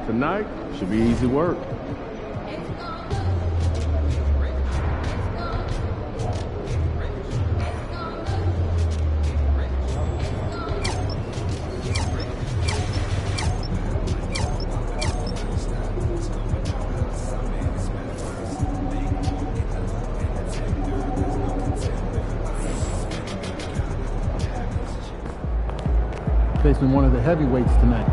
Tonight should be easy work. Facing one of the heavyweights tonight.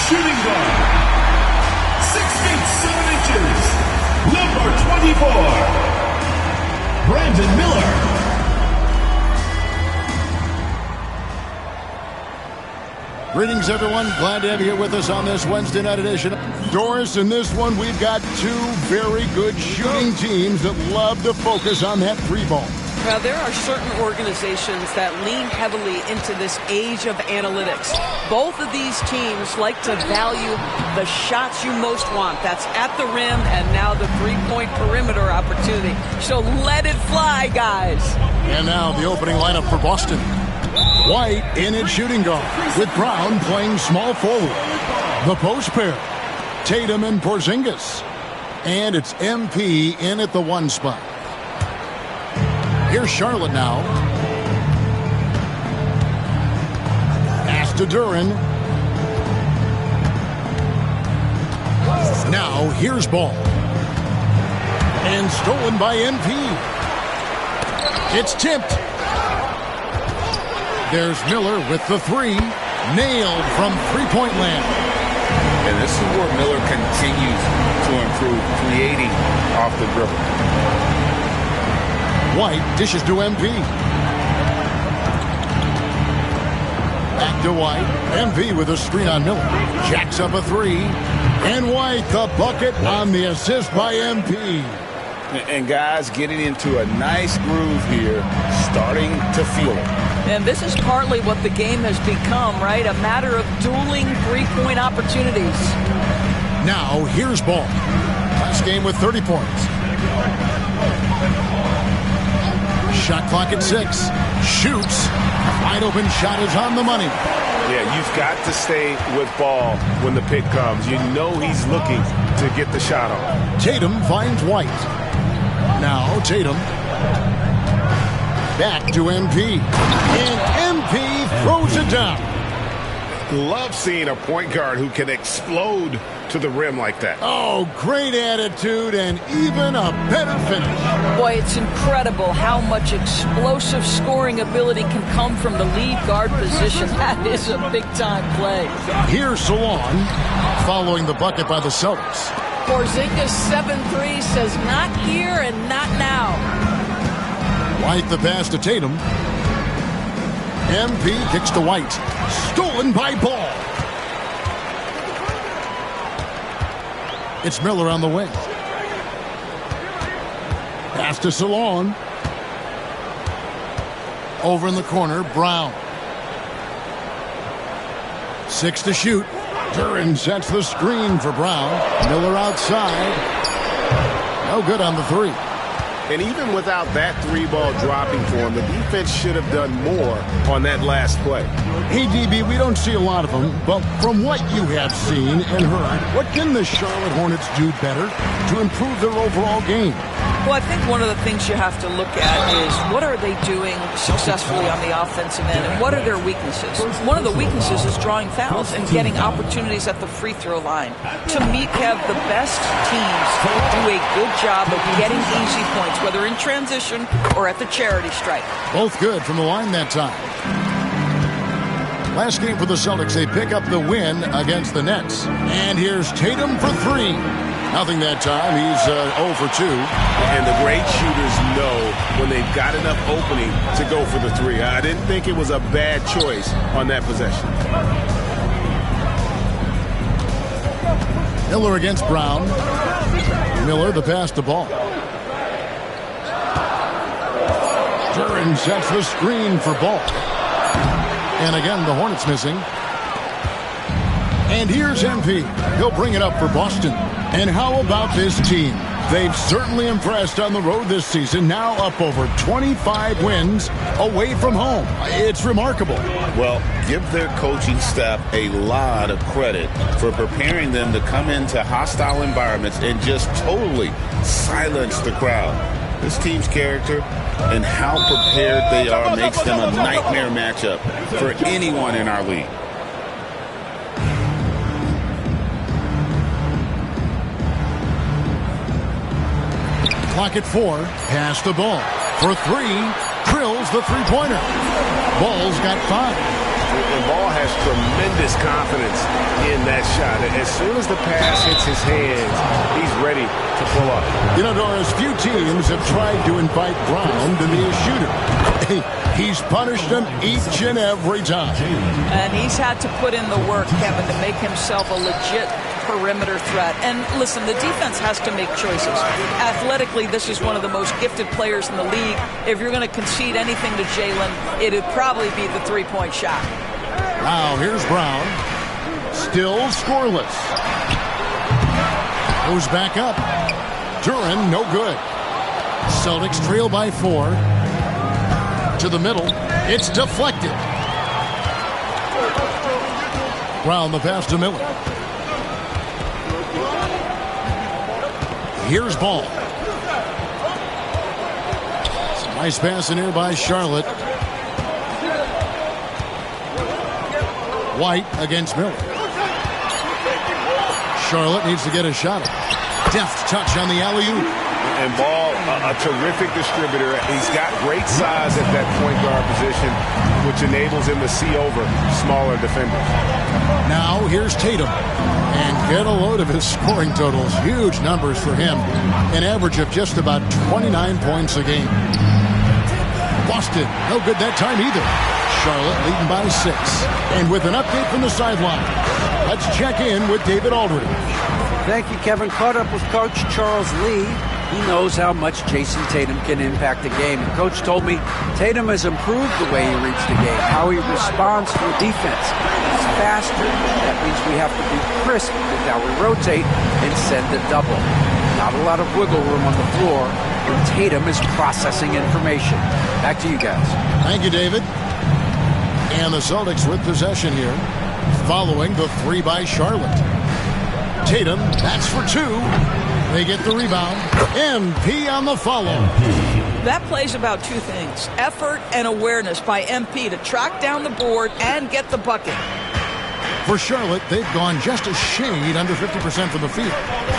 Shooting guard, 6 feet 7 inches, number 24, Brandon Miller. Greetings, everyone. Glad to have you here with us on this Wednesday night edition. Doris, in this one, we've got two very good shooting teams that love to focus on that three ball. Well, there are certain organizations that lean heavily into this age of analytics. Both of these teams like to value the shots you most want. That's at the rim and now the three-point perimeter opportunity. So let it fly, guys. And now the opening lineup for Boston. White in at shooting guard with Brown playing small forward. The post pair, Tatum and Porzingis. And it's MP in at the one spot. Here's Charlotte now. Pass to Duran. Now here's ball. And stolen by MP. It's tipped. There's Miller with the three. Nailed from three-point land. And this is where Miller continues to improve, creating off the dribble. White dishes to MP. Back to White. MP with a screen on Miller. Jacks up a three. And White the bucket on the assist by MP. And guys getting into a nice groove here, starting to feel it. And this is partly what the game has become, right? A matter of dueling three-point opportunities. Now here's ball. Last game with 30 points. Shot clock at 6. Shoots. Wide open shot is on the money. Yeah, you've got to stay with ball when the pick comes. You know he's looking to get the shot on. Tatum finds White. Now Tatum. Back to MP. And MP throws it down. Love seeing a point guard who can explode to the rim like that. Oh, great attitude and even a better finish. Boy, it's incredible how much explosive scoring ability can come from the lead guard position. That is a big-time play. Here's Salon following the bucket by the Celtics. Porzingis 7-3 says not here and not now. White the pass to Tatum. MP kicks to White. Stolen by Ball. It's Miller on the wing. Pass to Salon. Over in the corner, Brown. 6 to shoot. Duran sets the screen for Brown. Miller outside. No good on the three. And even without that three-ball dropping for him, the defense should have done more on that last play. Hey, DB, we don't see a lot of them, but from what you have seen and heard, what can the Charlotte Hornets do better to improve their overall game? Well, I think one of the things you have to look at is what are they doing successfully on the offensive end and what are their weaknesses? One of the weaknesses is drawing fouls and getting opportunities at the free throw line. To me, Kev, the best teams do a good job of getting easy points, whether in transition or at the charity stripe. Both good from the line that time. Last game for the Celtics, they pick up the win against the Nets. And here's Tatum for three. Nothing that time. He's 0 for 2. And the great shooters know when they've got enough opening to go for the three. I didn't think it was a bad choice on that possession. Miller against Brown. Miller, the pass to Ball. Duran sets the screen for Ball. And again, the Hornets missing. And here's MP. He'll bring it up for Boston. And how about this team? They've certainly impressed on the road this season, now up over 25 wins away from home. It's remarkable. Well, give their coaching staff a lot of credit for preparing them to come into hostile environments and just totally silence the crowd. This team's character and how prepared they are makes them a nightmare matchup for anyone in our league. Clock at 4. Pass the ball. For 3. Drills the three-pointer. Ball's got 5. And Ball has tremendous confidence in that shot. As soon as the pass hits his hands, he's ready to pull up. You know, Doris, few teams have tried to invite Brown to be a shooter. He's punished them each and every time. And he's had to put in the work, Kevin, to make himself a legit perimeter threat. And listen, the defense has to make choices. Athletically, this is one of the most gifted players in the league. If you're going to concede anything to Jalen, it'd probably be the three-point shot. Now, here's Brown. Still scoreless. Goes back up. Duran, no good. Celtics trail by 4. To the middle. It's deflected. Brown, the pass to Miller. Here's Ball. Some nice pass in here by Charlotte. White against Miller. Charlotte needs to get a shot. Deft touch on the alley-oop. And Ball, a terrific distributor. He's got great size at that point guard position, which enables him to see over smaller defenders. Now here's Tatum. And get a load of his scoring totals. Huge numbers for him. An average of just about 29 points a game. Boston, no good that time either. Charlotte leading by 6. And with an update from the sideline, let's check in with David Aldridge. Thank you, Kevin. Caught up with Coach Charles Lee. He knows how much Jason Tatum can impact the game. And Coach told me Tatum has improved the way he reads the game, how he responds to a defense. He's faster. That means we have to be crisp with how we rotate and send a double. Not a lot of wiggle room on the floor when Tatum is processing information. Back to you guys. Thank you, David. And the Celtics with possession here, following the 3 by Charlotte. Tatum, that's for 2. They get the rebound. MP on the follow. That play's about 2 things. Effort and awareness by MP to track down the board and get the bucket. For Charlotte, they've gone just a shade under 50% from the field.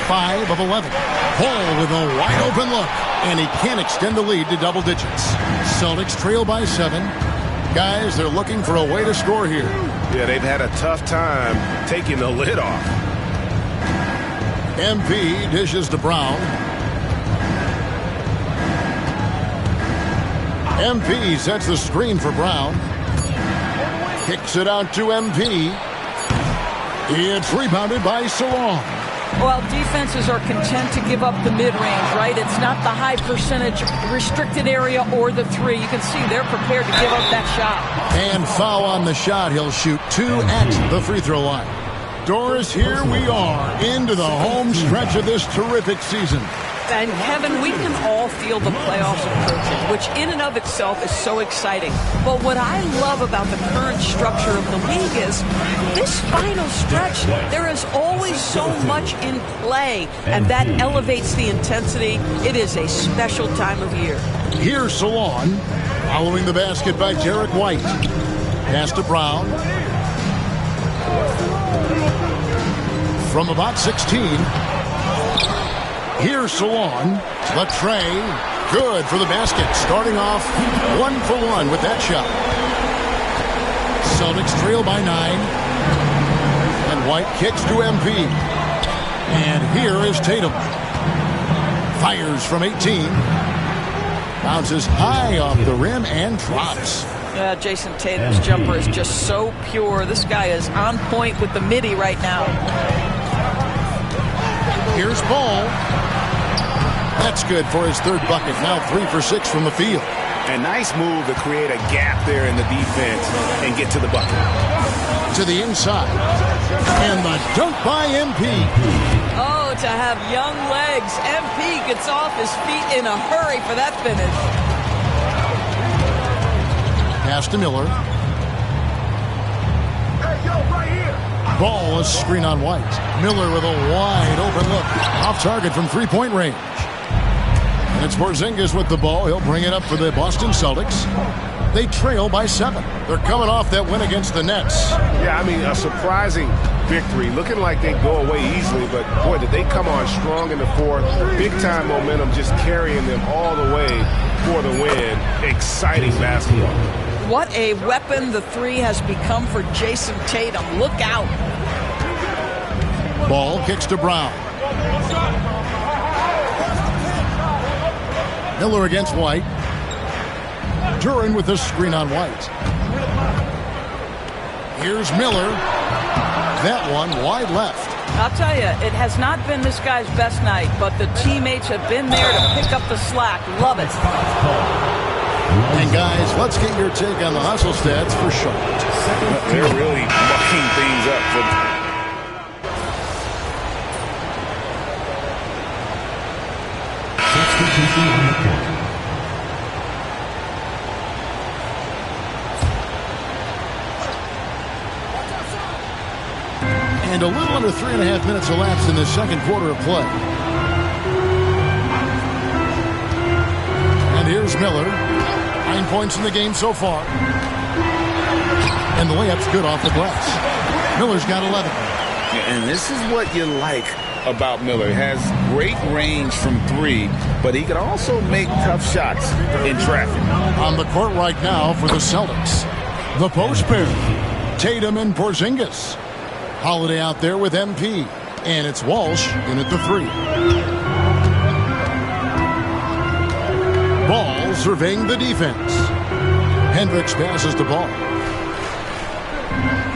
5 of 11. Paul with a wide open look. And he can't extend the lead to double digits. Celtics trail by 7. Guys, they're looking for a way to score here. Yeah, they've had a tough time taking the lid off. MP dishes to Brown. MP sets the screen for Brown. Kicks it out to MP. It's rebounded by Sarong. Well, defenses are content to give up the mid-range, right? It's not the high percentage restricted area or the 3. You can see they're prepared to give up that shot. And foul on the shot. He'll shoot 2 at the free throw line. Doris, here we are into the home stretch of this terrific season. And Kevin, we can all feel the playoffs approaching, which in and of itself is so exciting. But what I love about the current structure of the league is this final stretch, there is always so much in play, and that elevates the intensity. It is a special time of year. Here's Salon, following the basket by Derek White. Pass to Brown. From about 16. Here's Salon. Latre. Good for the basket. Starting off 1 for 1 with that shot. Celtics trail by 9. And White kicks to MP. And here is Tatum. Fires from 18. Bounces high off the rim and drops. Jason Tatum's jumper is just so pure. This guy is on point with the midi right now. Here's Ball. That's good for his third bucket. Now 3 for 6 from the field. A nice move to create a gap there in the defense and get to the bucket. To the inside. And the dunk by MP. Oh, to have young legs. MP gets off his feet in a hurry for that finish. Pass to Miller. Ball, a screen on White. Miller with a wide open look. Off target from three-point range. And it's Porzingis with the ball. He'll bring it up for the Boston Celtics. They trail by 7. They're coming off that win against the Nets. Yeah, I mean, a surprising victory. Looking like they go away easily, but boy, did they come on strong in the fourth. Big-time momentum just carrying them all the way for the win. Exciting basketball. What a weapon the three has become for Jason Tatum. Look out. Ball kicks to Brown. Miller against White. Duran with the screen on White. Here's Miller. That one wide left. I'll tell you, it has not been this guy's best night, but the teammates have been there to pick up the slack. Love it. And guys, let's get your take on the hustle stats for Charlotte. They're really mucking things up for and a little under 3.5 minutes elapsed in the second quarter of play. And here's Miller. 9 points in the game so far. And the layup's good off the glass. Miller's got 11. And this is what you like about Miller. He has great range from 3, but he can also make tough shots in traffic. On the court right now for the Celtics. The post pair. Tatum and Porzingis. Holiday out there with MP. And it's Walsh in at the 3. Ball surveying the defense. Hendricks passes the ball.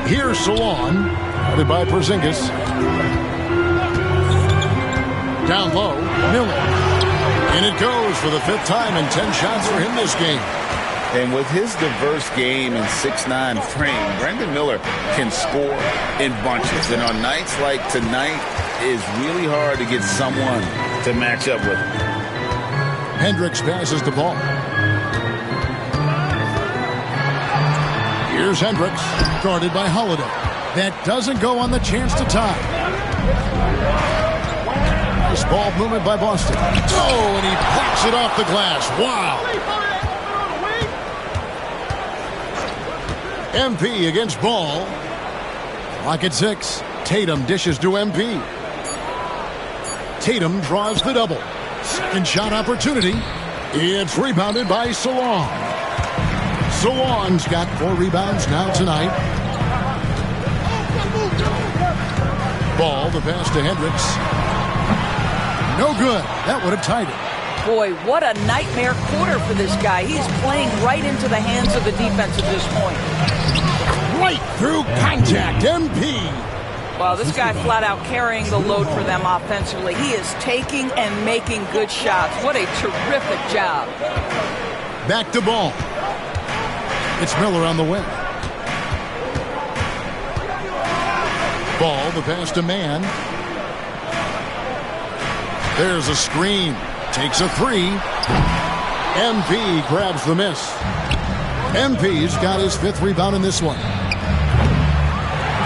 Here's Salon. Guarded by Porzingis. Down low, Miller. And it goes for the 5th time and 10 shots for him this game. And with his diverse game and 6'9" frame, Brandon Miller can score in bunches. And on nights like tonight, it's really hard to get someone to match up with him. Hendricks passes the ball. Here's Hendricks, guarded by Holiday. That doesn't go on the chance to tie. Nice ball movement by Boston. Oh, and he pops it off the glass. Wow. MP against Ball. Clock at 6. Tatum dishes to MP. Tatum draws the double. Second shot opportunity. It's rebounded by Salon. Salon's got 4 rebounds now tonight. Ball, the pass to Hendricks. No good. That would have tied it. Boy, what a nightmare quarter for this guy. He's playing right into the hands of the defense at this point. Right through contact. MP. Well, this guy flat out carrying the load for them offensively. He is taking and making good shots. What a terrific job. Back to Ball. It's Miller on the wing. Ball, the pass to Man. There's a screen. Takes a three. MP grabs the miss. MP's got his 5th rebound in this one.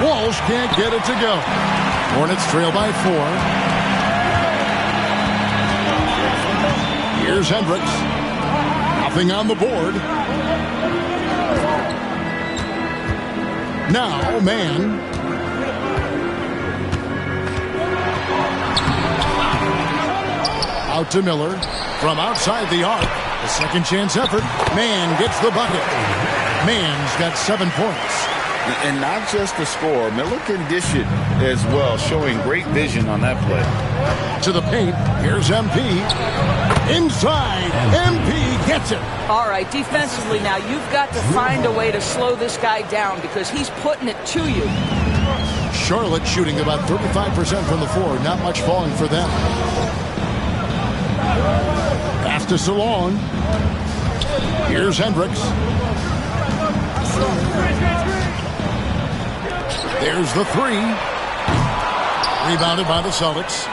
Walsh can't get it to go. Hornets trail by 4. Here's Hendricks. Nothing on the board. Now, Man. Out to Miller. From outside the arc. A second chance effort. Man gets the bucket. Man's got 7 points. And not just the score. Miller can dish it as well, showing great vision on that play. To the paint. Here's MP. Inside. MP gets it. All right, defensively now, you've got to find a way to slow this guy down because he's putting it to you. Charlotte shooting about 35% from the floor. Not much falling for them. Pass to Salon. Here's Hendricks. There's the three. Rebounded by the Celtics.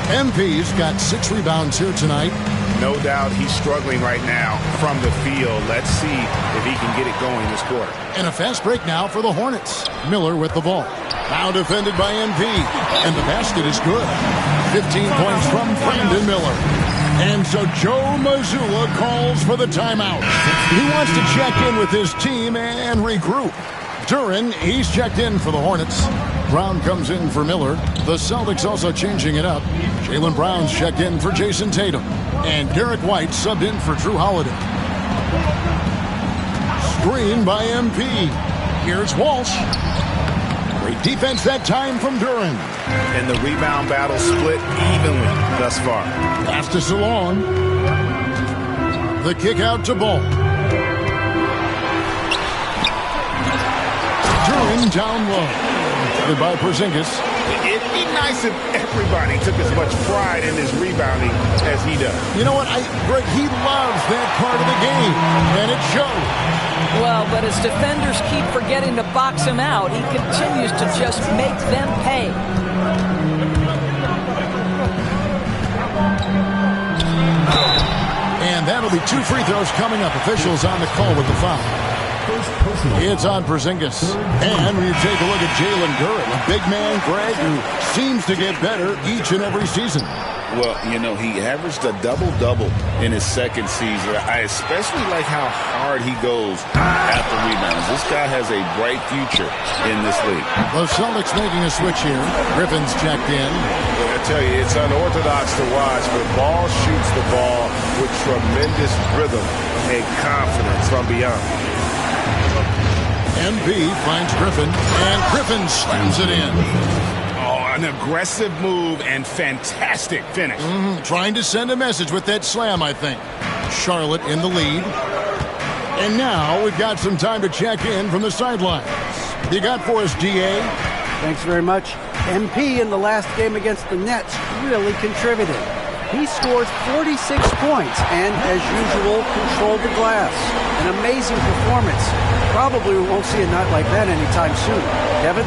MP's got 6 rebounds here tonight. No doubt he's struggling right now from the field. Let's see if he can get it going this quarter. And a fast break now for the Hornets. Miller with the ball. Now defended by MP. And the basket is good. 15 points from Brandon Miller. And so Joe Mazzulla calls for the timeout. He wants to check in with his team and regroup. Duran, he's checked in for the Hornets. Brown comes in for Miller. The Celtics also changing it up. Jaylen Brown's checked in for Jason Tatum. And Derek White subbed in for Drew Holiday. Screen by MP. Here's Walsh. Great defense that time from Duran. And the rebound battle split evenly thus far. Pass to Salon. The kick out to Ball. Duran down low. Headed by Porzingis. It'd be nice if everybody took as much pride in his rebounding as he does. You know what, Greg, he loves that part of the game, and it shows. Well, but as defenders keep forgetting to box him out, he continues to just make them pay. And that'll be 2 free throws coming up. Officials on the call with the foul. It's on Porzingis. And when you take a look at Jalen Duran, a big man, Greg, who seems to get better each and every season. Well, you know, he averaged a double-double in his second season. I especially like how hard he goes after rebounds. This guy has a bright future in this league. The Celtics making a switch here. Griffin's checked in. I tell you, it's unorthodox to watch, but Ball shoots the ball with tremendous rhythm and confidence from beyond. MP finds Griffin, and Griffin slams it in. Oh, an aggressive move and fantastic finish. Trying to send a message with that slam, I think. Charlotte in the lead. And now we've got some time to check in from the sidelines. You got for us, DA? Thanks very much. MP in the last game against the Nets really contributed. He scored 46 points and, as usual, controlled the glass. An amazing performance. Probably we won't see a night like that anytime soon. Kevin?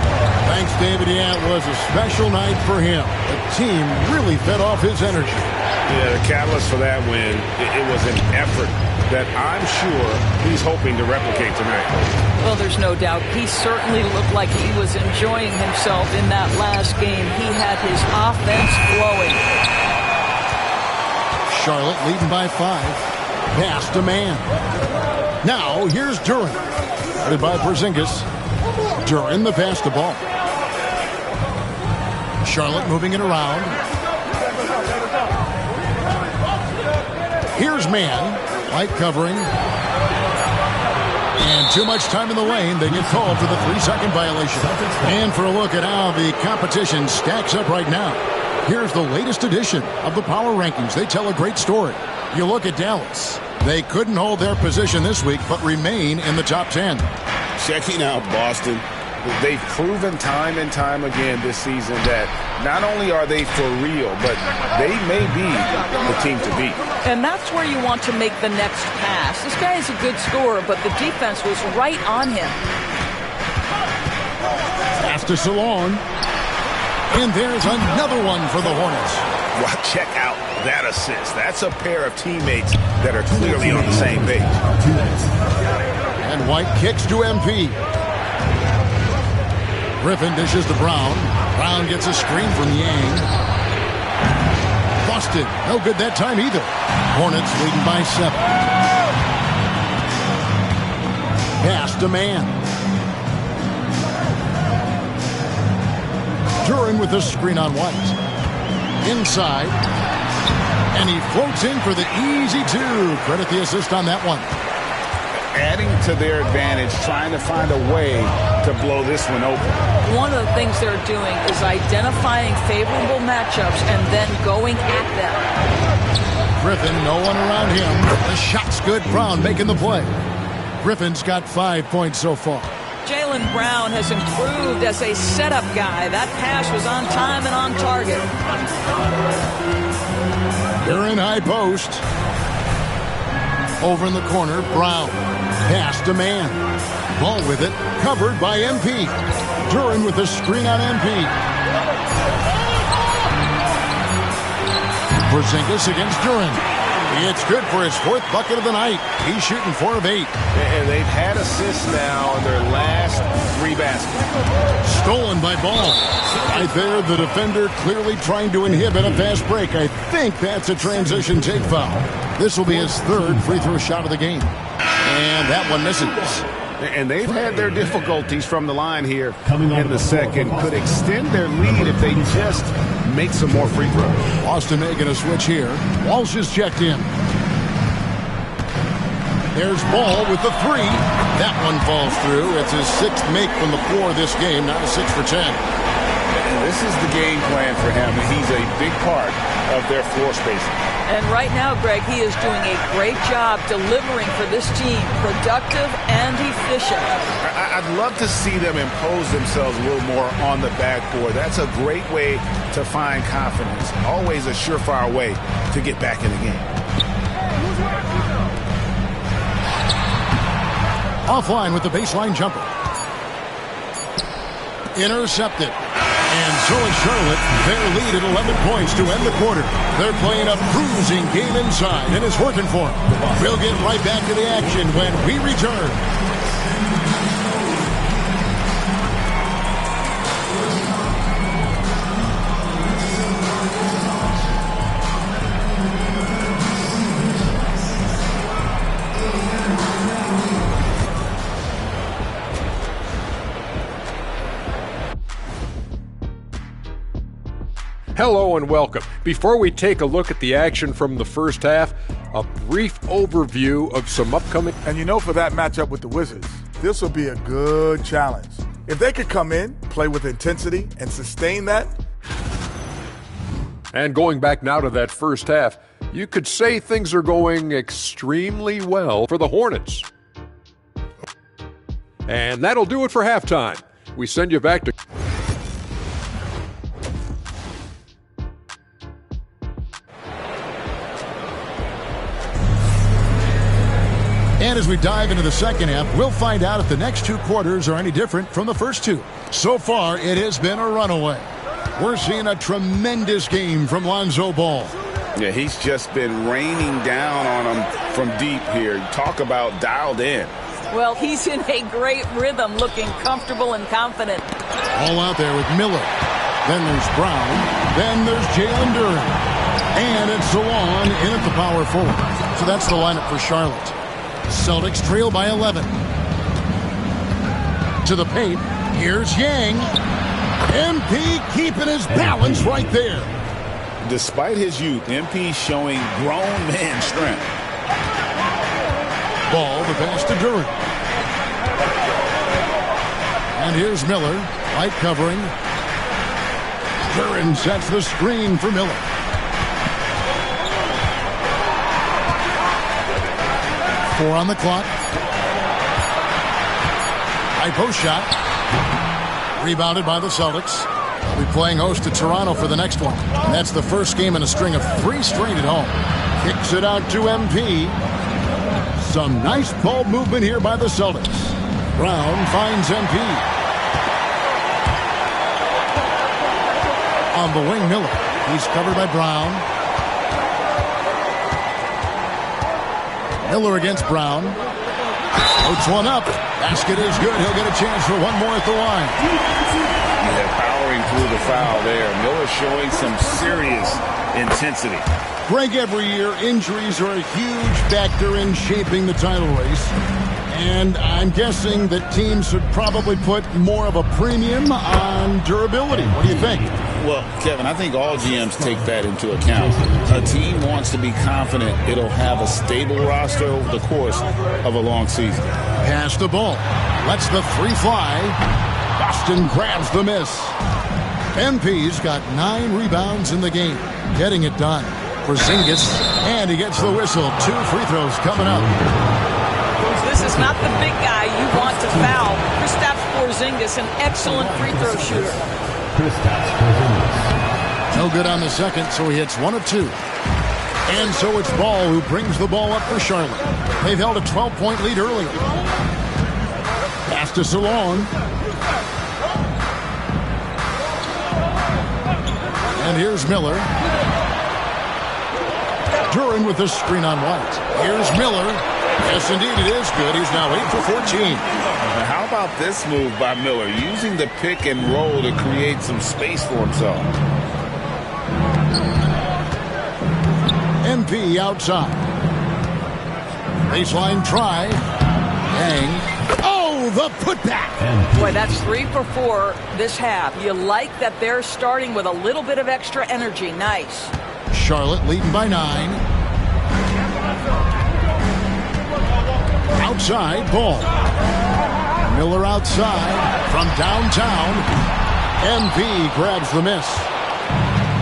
Thanks, David. Yeah, it was a special night for him. The team really fed off his energy. Yeah, the catalyst for that win, it was an effort that I'm sure he's hoping to replicate tonight. Well, there's no doubt. He certainly looked like he was enjoying himself in that last game. He had his offense flowing. Charlotte leading by 5. Pass to Man. Now, here's Duran. Headed by Porzingis. Duran, the pass to Ball. Charlotte moving it around. Here's Man. White covering. And too much time in the lane. They get called for the 3-second violation. And for a look at how the competition stacks up right now. Here's the latest edition of the Power Rankings. They tell a great story. You look at Dallas. They couldn't hold their position this week, but remain in the top 10. Checking out Boston, they've proven time and time again this season that not only are they for real, but they may be the team to beat. And that's where you want to make the next pass. This guy is a good scorer, but the defense was right on him. Pass to Salon. And there's another one for the Hornets. Well, check out that assist. That's a pair of teammates that are clearly on the same page. And White kicks to MP. Griffin dishes to Brown. Brown gets a screen from Yang. Busted. No good that time either. Hornets leading by 7. Pass to Man. Duran with a screen on White. Inside. And he floats in for the easy 2. Credit the assist on that one. Adding to their advantage, trying to find a way to blow this one open. One of the things they're doing is identifying favorable matchups and then going at them. Griffin, no one around him. The shot's good. Brown making the play. Griffin's got 5 points so far. Jaylen Brown has improved as a setup guy. That pass was on time and on target. They're in high post. Over in the corner, Brown. Pass to Man. Ball with it. Covered by MP. Duran with the screen on MP. Porzingis against Duran. It's good for his 4th bucket of the night. He's shooting 4 of 8. And they've had assists now in their last 3 baskets. Stolen by Ball. Right there, the defender clearly trying to inhibit a fast break. I think that's a transition take foul. This will be his 3rd free throw shot of the game. And that one misses. And they've had their difficulties from the line here in the second. Could extend their lead if they just make some more free throws. Boston making a switch here. Walsh is checked in. There's Ball with the 3. That one falls through. It's his 6th make from the floor this game, not a 6 for 10. And this is the game plan for him, and he's a big part of their floor spacing. And right now, Greg, he is doing a great job delivering for this team, productive and efficient. I'd love to see them impose themselves a little more on the backboard. That's a great way to find confidence. Always a surefire way to get back in the game. Offline with the baseline jumper. Intercepted. And so is Charlotte. Their lead at 11 points to end the quarter. They're playing a cruising game inside, and it's working for them. We'll get right back to the action when we return. Hello and welcome. Before we take a look at the action from the first half, a brief overview of some upcoming... And you know, for that matchup with the Wizards, this will be a good challenge. If they could come in, play with intensity, and sustain that. And going back now to that first half, you could say things are going extremely well for the Hornets. And that'll do it for halftime. We send you back to... And as we dive into the second half, we'll find out if the next 2 quarters are any different from the first 2. So far, it has been a runaway. We're seeing a tremendous game from Lonzo Ball. Yeah, he's just been raining down on them from deep here. Talk about dialed in. Well, he's in a great rhythm, looking comfortable and confident. All out there with Miller. Then there's Brown. Then there's Jaylen Duran. And it's Salon in at the power forward. So that's the lineup for Charlotte. Celtics trail by 11. To the paint. Here's Yang. MP keeping his balance right there. Despite his youth, MP showing grown man strength. Ball, the pass to Duran. And here's Miller. Light covering. Duran sets the screen for Miller. Four on the clock. High post shot. Rebounded by the Celtics. We'll be playing host to Toronto for the next one. And that's the first game in a string of 3 straight at home. Kicks it out to MP. Some nice ball movement here by the Celtics. Brown finds MP. On the wing, Miller. He's covered by Brown. Miller against Brown. Puts one up. Basket is good. He'll get a chance for one more at the line. Yeah, powering through the foul there. Miller showing some serious intensity. Greg, every year, injuries are a huge factor in shaping the title race. And I'm guessing that teams should probably put more of a premium on durability. What do you think? Well, Kevin, I think all GMs take that into account. A team wants to be confident it'll have a stable roster over the course of a long season. Pass the ball. Lets the three fly. Boston grabs the miss. MP's got 9 rebounds in the game. Getting it done. Porzingis, and he gets the whistle. 2 free throws coming up. This is not the big guy you want to foul. Kristaps Porzingis, an excellent free throw shooter. No good on the second, so he hits 1 of 2. And so it's Ball who brings the ball up for Charlotte. They've held a 12-point lead earlier. Pass to Salon. And here's Miller. Duran with the screen on White. Here's Miller. Yes, indeed, it is good. He's now 8 for 14. How about this move by Miller, using the pick and roll to create some space for himself? MP outside. Baseline try. Yang. Oh, the putback. Boy, that's 3 for 4 this half. You like that they're starting with a little bit of extra energy. Nice. Charlotte leading by 9. Outside, Ball. Miller outside from downtown. MP grabs the miss.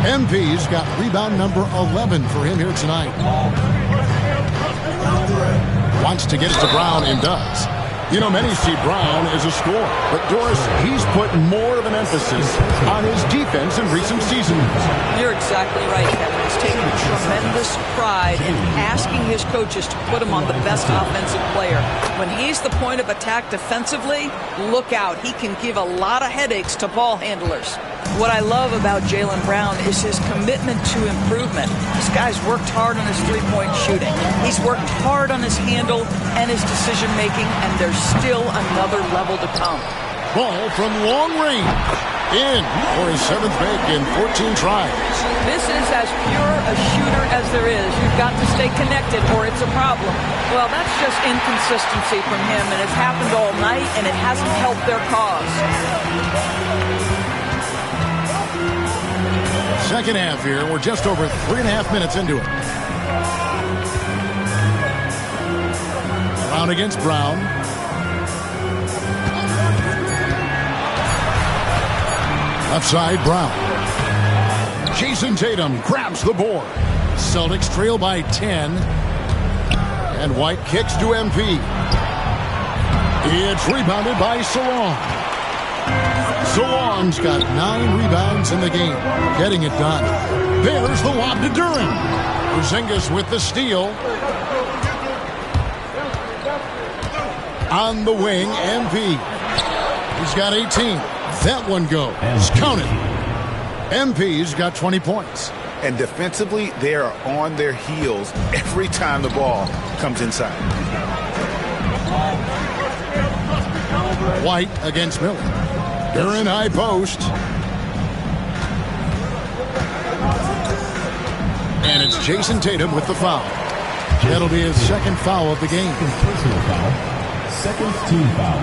MP's got rebound number 11 for him here tonight. Wants to get it to Brown and does. You know, many see Brown as a scorer, but Doris, he's put more of an emphasis on his defense in recent seasons. You're exactly right, Kevin. He's taken tremendous pride in asking his coaches to put him on the best offensive player. When he's the point of attack defensively, look out. He can give a lot of headaches to ball handlers. What I love about Jaylen Brown is his commitment to improvement. This guy's worked hard on his three-point shooting. He's worked hard on his handle and his decision-making, and there's still another level to come. Ball from long range. In for his 7th make in 14 tries. This is as pure a shooter as there is. You've got to stay connected or it's a problem. Well, that's just inconsistency from him, and it's happened all night, and it hasn't helped their cause. Second half here. We're just over 3.5 minutes into it. Brown against Brown. Left side, Brown. Jason Tatum grabs the board. Celtics trail by 10. And White kicks to MP. It's rebounded by Salon. Salon's got 9 rebounds in the game. Getting it done. There's the lob to Duran. Porzingis with the steal. On the wing, MP. He's got 18. That one goes. Counted. MP's got 20 points. And defensively, they are on their heels every time the ball comes inside. White against Miller. Duran high post. And it's Jason Tatum with the foul. That'll be his 2nd foul of the game. Personal foul. 2nd team foul.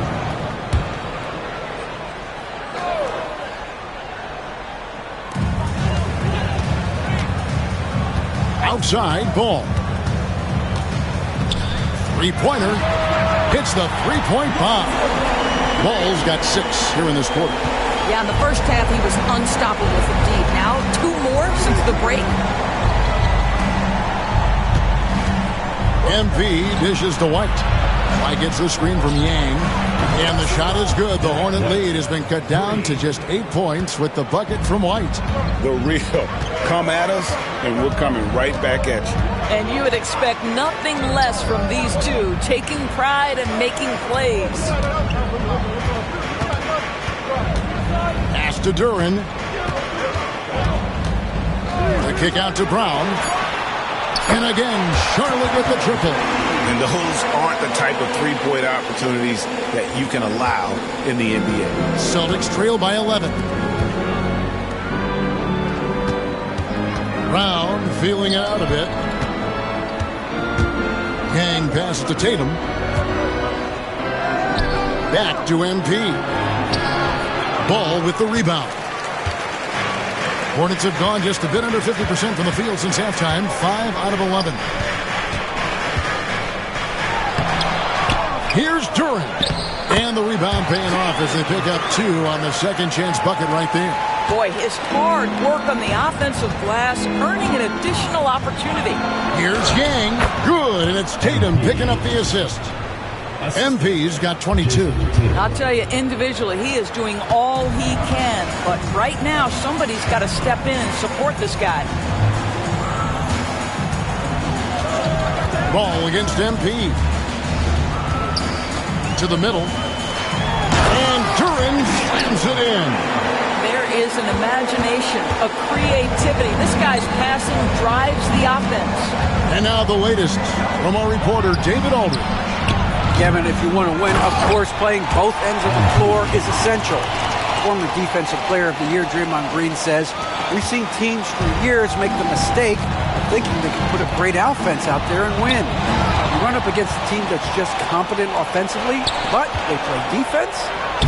Outside, Ball. Three-pointer. Hits the three-point bomb. Ball's got 6 here in this quarter. Yeah, in the first half, he was unstoppable from deep. Now, 2 more since the break. MP dishes to White. White gets the screen from Yang. And the shot is good. The Hornet lead has been cut down to just 8 points with the bucket from White. The real come at us, and we're coming right back at you. And you would expect nothing less from these two, taking pride and making plays. Pass to Duran. The kick out to Brown. And again, Charlotte with the triple. And those aren't the type of three-point opportunities that you can allow in the NBA. Celtics trail by 11. Brown feeling it out a bit. Yang passes to Tatum. Back to MP. Ball with the rebound. Hornets have gone just a bit under 50% from the field since halftime. 5 out of 11. Here's Duran. And the rebound paying off as they pick up 2 on the second chance bucket right there. Boy, his hard work on the offensive glass, earning an additional opportunity. Here's Yang. Good, and it's Tatum picking up the assist. MP's got 22. I'll tell you, individually, he is doing all he can. But right now, somebody's got to step in and support this guy. Ball against MP. To the middle. And Duran slams it in. There is an imagination, a creativity. This guy's passing drives the offense. And now the latest from our reporter, David Aldridge. Kevin, if you want to win, of course, playing both ends of the floor is essential. Former Defensive Player of the Year Draymond Green says, we've seen teams for years make the mistake of thinking they can put a great offense out there and win. You run up against a team that's just competent offensively, but they play defense,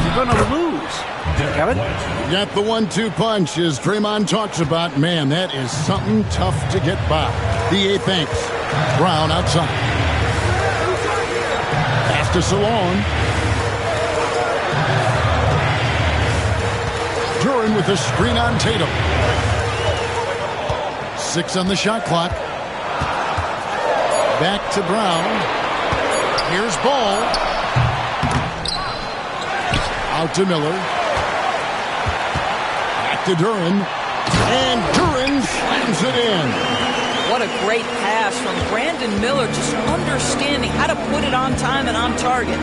you're going to lose. Kevin? Got the 1-2 punch as Draymond talks about. Man, that is something tough to get by. The 8 thanks. Brown outside. To Salon. Duran with a screen on Tatum. 6 on the shot clock. Back to Brown. Here's Ball. Out to Miller. Back to Duran. And Duran slams it in. What a great pass from Brandon Miller, just understanding how to put it on time and on target.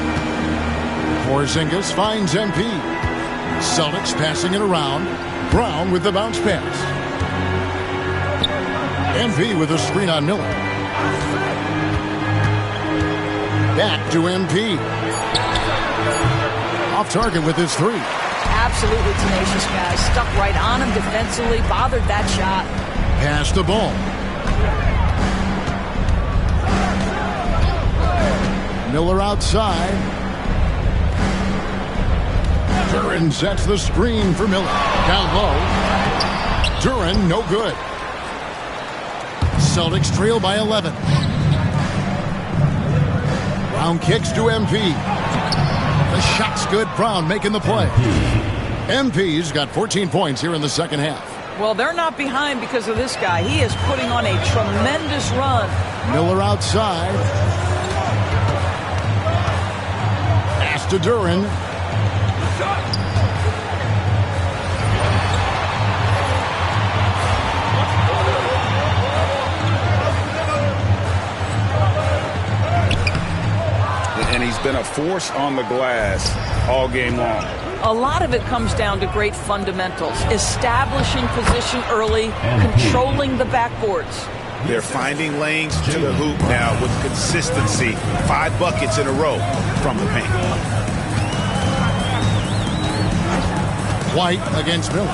Porzingis finds MP. Celtics passing it around. Brown with the bounce pass. MP with a screen on Miller. Back to MP. Off target with his 3. Absolutely tenacious guy. Stuck right on him defensively, bothered that shot. Pass the ball. Miller outside. Duran sets the screen for Miller. Down low. Duran, no good. Celtics trail by 11. Brown kicks to MP. The shot's good. Brown making the play. MP's got 14 points here in the second half. Well, they're not behind because of this guy. He is putting on a tremendous run. Miller outside. Pass to Duran. And he's been a force on the glass all game long. A lot of it comes down to great fundamentals, establishing position early, controlling the backboards. They're finding lanes to the hoop now with consistency. 5 buckets in a row from the paint. White against Miller.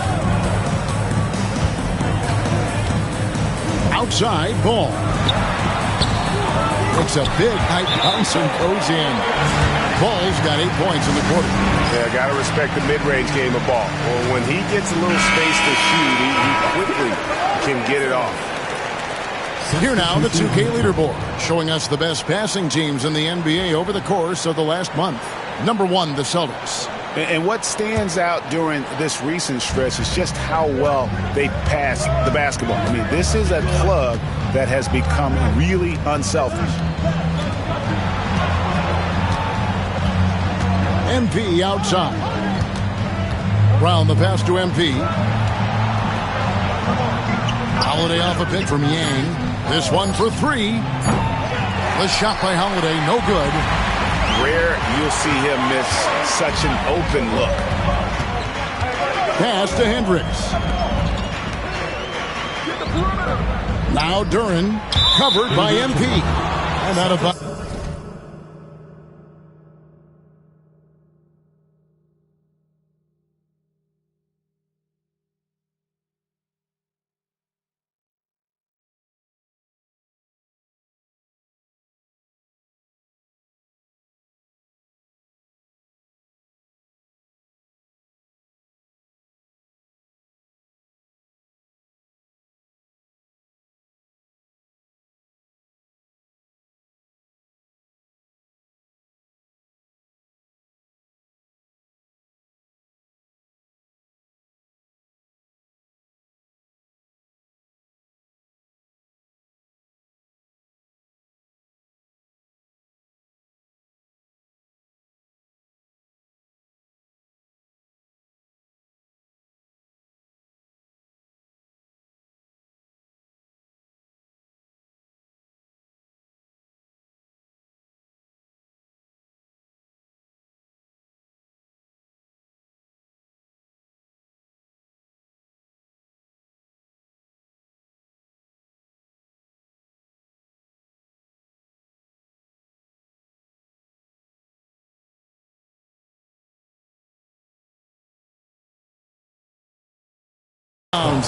Outside, Ball. Takes a big high bounce and goes in. Ball's got 8 points in the quarter. Yeah, got to respect the mid-range game of Ball. Well, when he gets a little space to shoot, he quickly can get it off. Here now, the 2K leaderboard, showing us the best passing teams in the NBA over the course of the last month. Number 1, the Celtics. And what stands out during this recent stretch is just how well they pass the basketball. I mean, this is a club that has become really unselfish. MP outside. Brown the pass to MP. Holiday off a pick from Yang. This one for 3. The shot by Holiday, no good. Rare you'll see him miss such an open look. Pass to Hendricks. Now Duran, covered by MP. And out of bounds.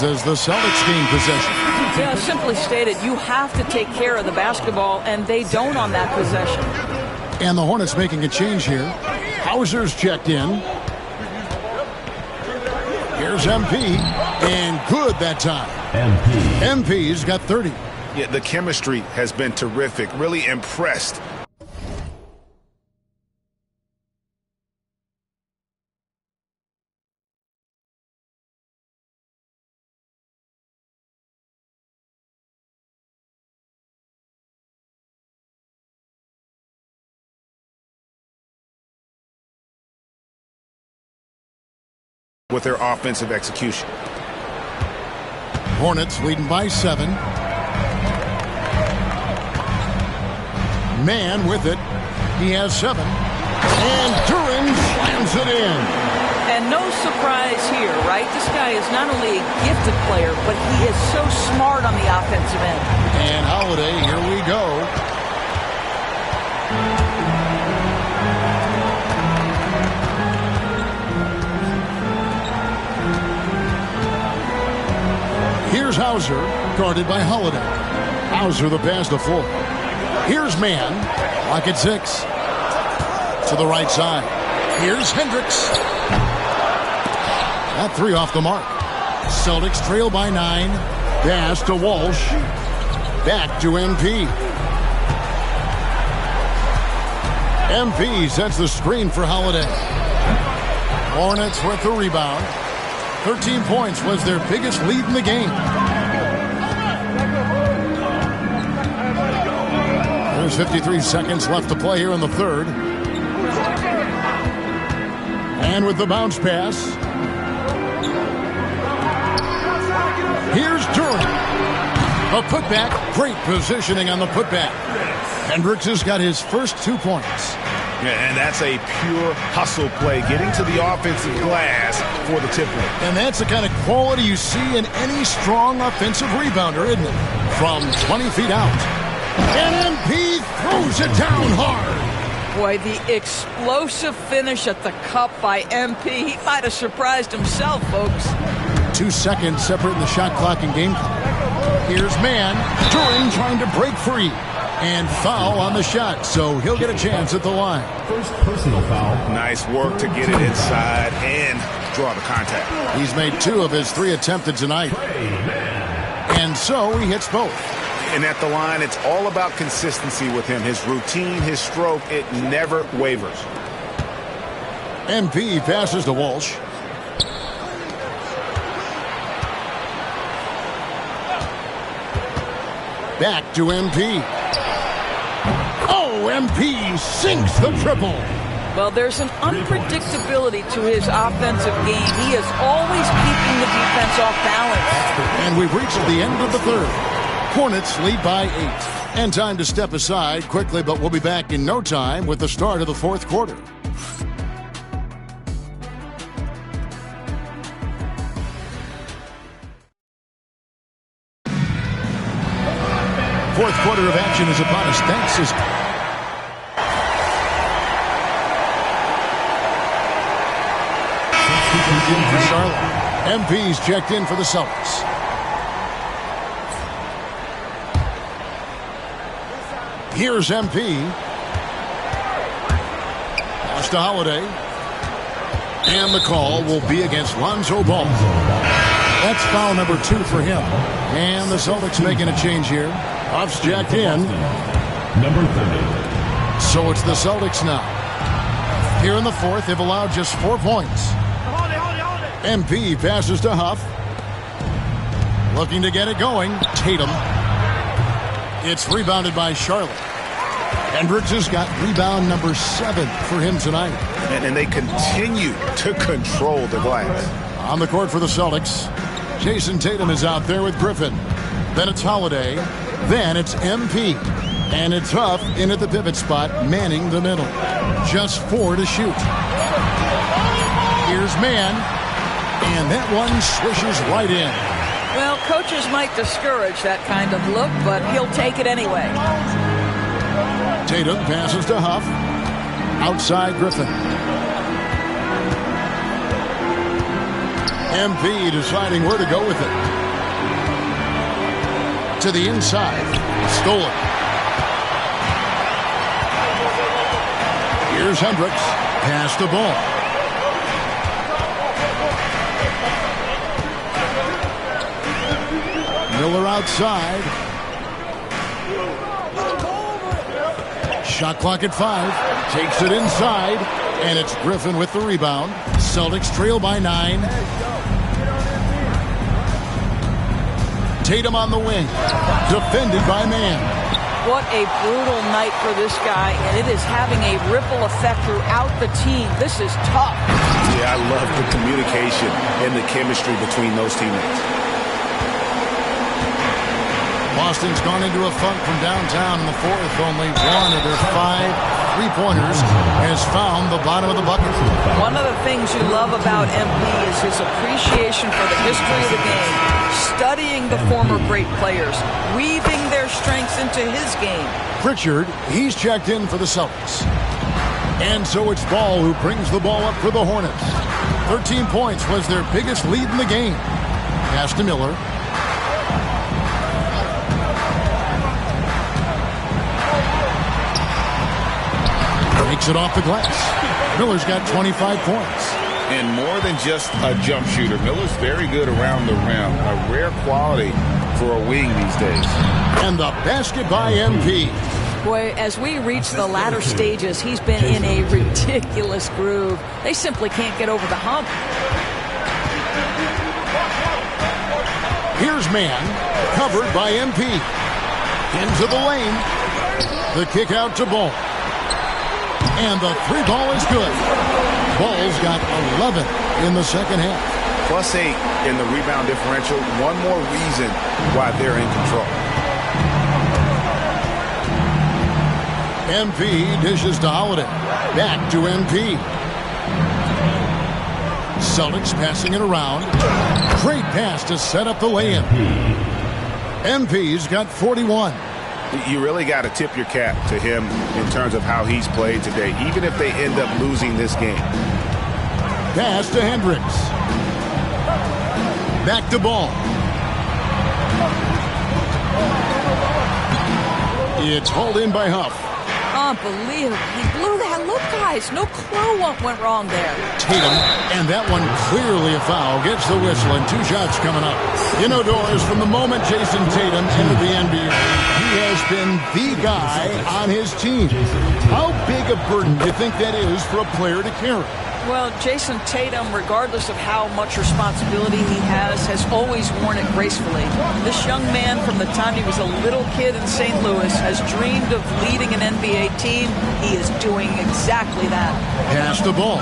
As the Celtics gain possession. Yeah, simply stated, you have to take care of the basketball, and they don't on that possession. And the Hornets making a change here. Hauser's checked in. Here's MP, and good that time. MP's got 30. Yeah, the chemistry has been terrific. Really impressed. With their offensive execution. Hornets leading by 7. Man with it. He has 7. And Duran slams it in. And no surprise here, right? This guy is not only a gifted player, but he is so smart on the offensive end. And Holiday, here we go. Here's Hauser, guarded by Holiday. Hauser the pass to Full. Here's Man, lock at 6. To the right side. Here's Hendricks. That 3 off the mark. Celtics trail by 9. Pass to Walsh. Back to MP. MP sets the screen for Holiday. Hornets with the rebound. 13 points was their biggest lead in the game. There's 53 seconds left to play here in the third. And with the bounce pass. Here's Duran. A putback. Great positioning on the putback. Hendricks has got his first 2 points. Yeah, and that's a pure hustle play, getting to the offensive glass for the tip in. And that's the kind of quality you see in any strong offensive rebounder, isn't it? From 20 feet out. And MP throws it down hard. Boy, the explosive finish at the cup by MP. He might have surprised himself, folks. 2 seconds separating the shot clock and game clock. Here's Man. Duran trying to break free. And foul on the shot, so he'll get a chance at the line. First personal foul. Nice work to get it inside and draw the contact. He's made 2 of his 3 attempted tonight. And so he hits both. And at the line, it's all about consistency with him. His routine, his stroke, it never wavers. MP passes to Walsh. Back to MP. Oh, MP sinks the triple. Well, there's an unpredictability to his offensive game. He is always keeping the defense off balance. And we've reached the end of the third. Hornets lead by 8. And time to step aside quickly, but we'll be back in no time with the start of the fourth quarter. Fourth quarter of action is upon us. Thanks. For Charlotte. MP's checked in for the Celtics. Here's MP. Pass to Holiday. And the call will be against Lonzo Ball. That's foul number 2 for him. And the Celtics making a change here. Puff's jacked in. Number 30. So it's the Celtics now. Here in the fourth, they've allowed just 4 points. MP passes to Huff. Looking to get it going. Tatum. It's rebounded by Charlotte. Hendricks has got rebound number 7 for him tonight. And they continue to control the glass. On the court for the Celtics, Jason Tatum is out there with Griffin. Then it's Holiday. Then it's MP. And it's Huff in at the pivot spot, manning the middle. Just 4 to shoot. Here's Mann. And that one swishes right in. Well, coaches might discourage that kind of look, but he'll take it anyway. Tatum passes to Huff. Outside Griffin. MP deciding where to go with it. To the inside. Stolen. Here's Hendricks. Pass the ball. Miller outside. Shot clock at 5. Takes it inside. And it's Griffin with the rebound. Celtics trail by 9. Tatum on the wing. Defended by Mann. What a brutal night for this guy, and it is having a ripple effect throughout the team. This is tough. Yeah, I love the communication and the chemistry between those teammates. Boston's gone into a funk from downtown in the fourth. Only one of their 5 3-pointers has found the bottom of the bucket. One of the things you love about MP is his appreciation for the history of the game, studying the former great players, weaving their strengths into his game. Pritchard, he's checked in for the Celtics. And so it's Ball who brings the ball up for the Hornets. 13 points was their biggest lead in the game. Pass to Miller. Takes it off the glass. Miller's got 25 points. And more than just a jump shooter, Miller's very good around the rim. A rare quality for a wing these days. And the basket by MP. Boy, as we reach the latter stages, he's been in a ridiculous groove. They simply can't get over the hump. Here's Mann, covered by MP. Into the lane. The kick out to Ball. And the 3-ball is good. Ball's got 11 in the second half. +8 in the rebound differential. One more reason why they're in control. MP dishes to Holiday. Back to MP. Celtics passing it around. Great pass to set up the lay-in. MP's got 41. You really got to tip your cap to him in terms of how he's played today, even if they end up losing this game. Pass to Hendricks. Back to Ball. It's hauled in by Huff. Unbelievable. He blew that. Look, guys, no clue what went wrong there. Tatum, and that one clearly a foul, gets the whistle, and 2 shots coming up. You know, Doris, from the moment Jason Tatum entered the NBA, he has been the guy on his team. How big a burden do you think that is for a player to carry? Well, Jason Tatum, regardless of how much responsibility he has always worn it gracefully. This young man, from the time he was a little kid in St. Louis, has dreamed of leading an NBA team. He is doing exactly that. Pass the ball.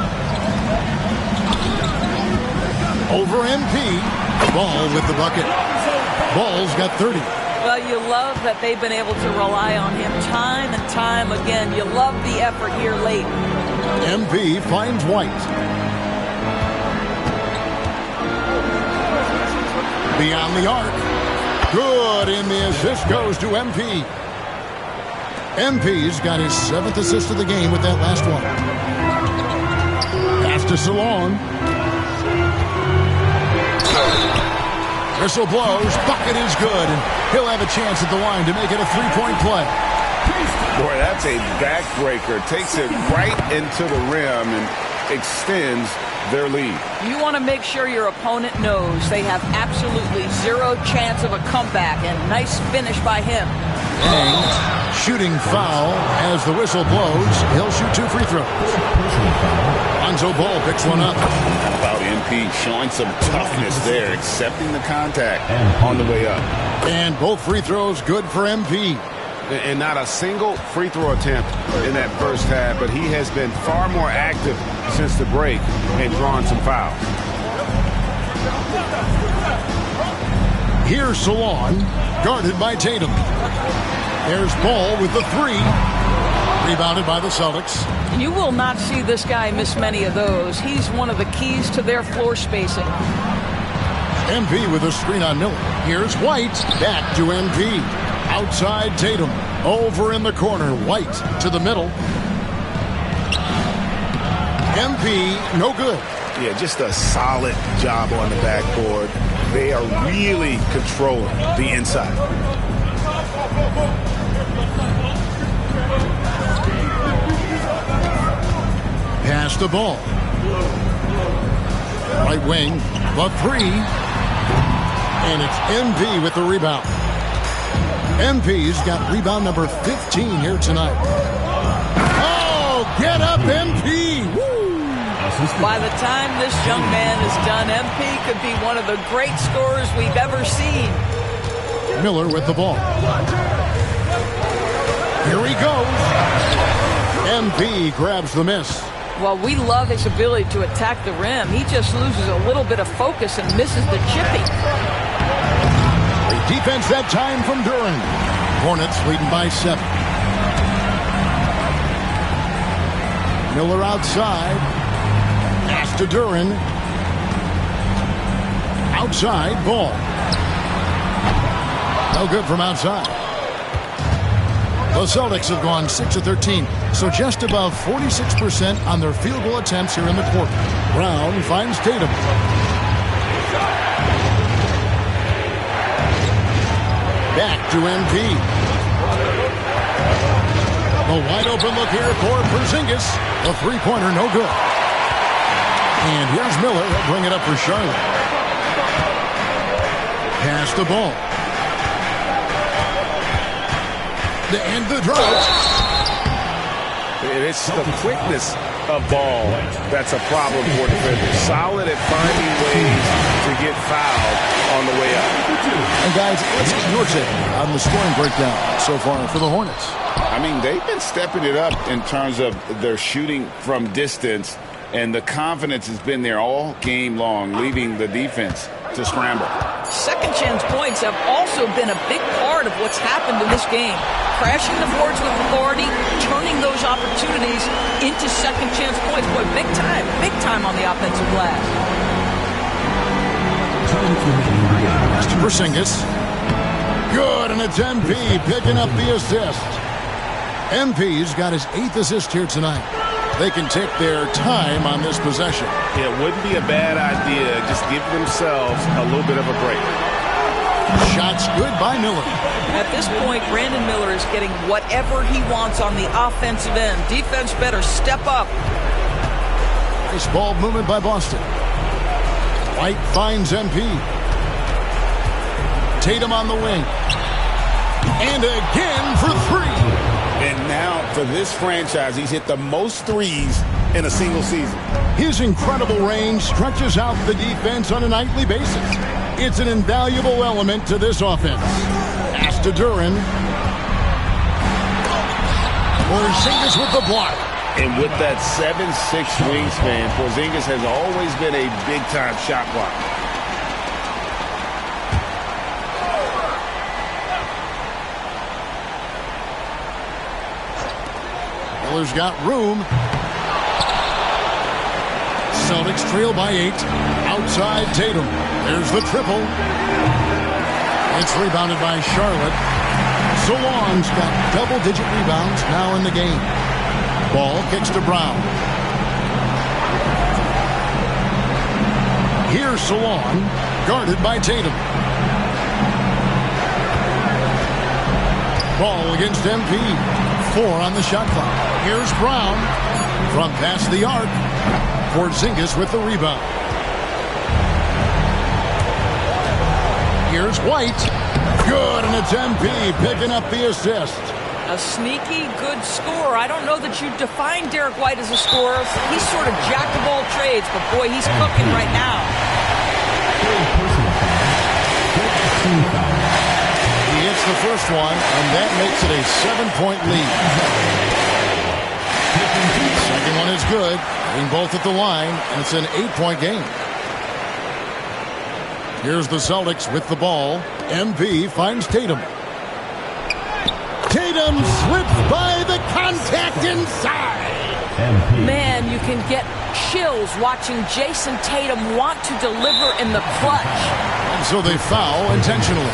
Over MP. Ball with the bucket. Ball's got 30. Well, you love that they've been able to rely on him time and time again. You love the effort here late. MP finds White. Beyond the arc. Good, and the assist goes to MP. MP's got his 7th assist of the game with that last one. Pass to Salon. Whistle blows, bucket is good, and he'll have a chance at the line to make it a 3-point play. Boy, that's a backbreaker. Takes it right into the rim and extends their lead. You want to make sure your opponent knows they have absolutely zero chance of a comeback, and nice finish by him. And shooting foul as the whistle blows. He'll shoot 2 free throws. Lonzo Ball picks one up. How about MP showing some toughness there, accepting the contact on the way up. And both free throws good for MP. And not a single free throw attempt in that first half, but he has been far more active since the break and drawn some fouls. Here's Salon, guarded by Tatum. There's Ball with the 3. Rebounded by the Celtics. You will not see this guy miss many of those. He's one of the keys to their floor spacing. MP with a screen on Miller. Here's White, back to MP. Outside Tatum, over in the corner. White to the middle. MP, no good. Yeah, just a solid job on the backboard. They are really controlling the inside. Pass the ball. Right wing, the 3. And it's MP with the rebound. MP's got rebound number 15 here tonight. Oh, get up, MP! Woo! By the time this young man is done, MP could be one of the great scorers we've ever seen. Miller with the ball. Here he goes. MP grabs the miss. Well, we love his ability to attack the rim. He just loses a little bit of focus and misses the chipping. Defense that time from Duran. Hornets leading by 7. Miller outside. Pass to Duran. Outside, Ball. No good from outside. The Celtics have gone 6 of 13, so just above 46% on their field goal attempts here in the quarter. Brown finds Tatum. Back to MP. A wide open look here for Porzingis. A 3-pointer, no good. And here's Miller. He'll bring it up for Charlotte. Pass the ball. To end the drought. It's the quickness of Ball that's a problem for defenders. Solid at finding ways to get fouled on the way up. And guys, let's get your take on the scoring breakdown so far for the Hornets. I mean, they've been stepping it up in terms of their shooting from distance, and the confidence has been there all game long, leaving the defense to scramble. Second chance points have also been a big part of what's happened in this game. Crashing the boards with authority, turning those opportunities into second chance points. Boy, big time on the offensive glass. To Porzingis. Good, and it's MP picking up the assist. MP's got his 8th assist here tonight. They can take their time on this possession. It wouldn't be a bad idea. Just give themselves a little bit of a break. Shots good by Miller. At this point, Brandon Miller is getting whatever he wants on the offensive end. Defense better step up. Nice ball movement by Boston. White finds MP. Tatum on the wing. And again for 3. And now for this franchise, he's hit the most threes in a single season. His incredible range stretches out the defense on a nightly basis. It's an invaluable element to this offense. Pass to Duran. Porzingis with the block. And with that 7'6" wingspan, Porzingis has always been a big-time shot blocker. Miller's got room. Celtics trail by 8. Outside Tatum. There's the triple. It's rebounded by Charlotte. So Long's got double-digit rebounds now in the game. Ball kicks to Brown. Here's Solon, guarded by Tatum. Ball against MP. 4 on the shot clock. Here's Brown from past the arc. Porzingis with the rebound. Here's White. Good, and it's MP picking up the assist. A sneaky good scorer. I don't know that you define Derek White as a scorer. He's sort of jack of all trades, but boy, he's cooking right now. He hits the first one, and that makes it a 7-point lead. Second one is good. Getting both at the line, and it's an 8-point game. Here's the Celtics with the ball. MP finds Tatum. Tatum slips by the contact inside. Man, you can get chills watching Jason Tatum want to deliver in the clutch. And so they foul intentionally.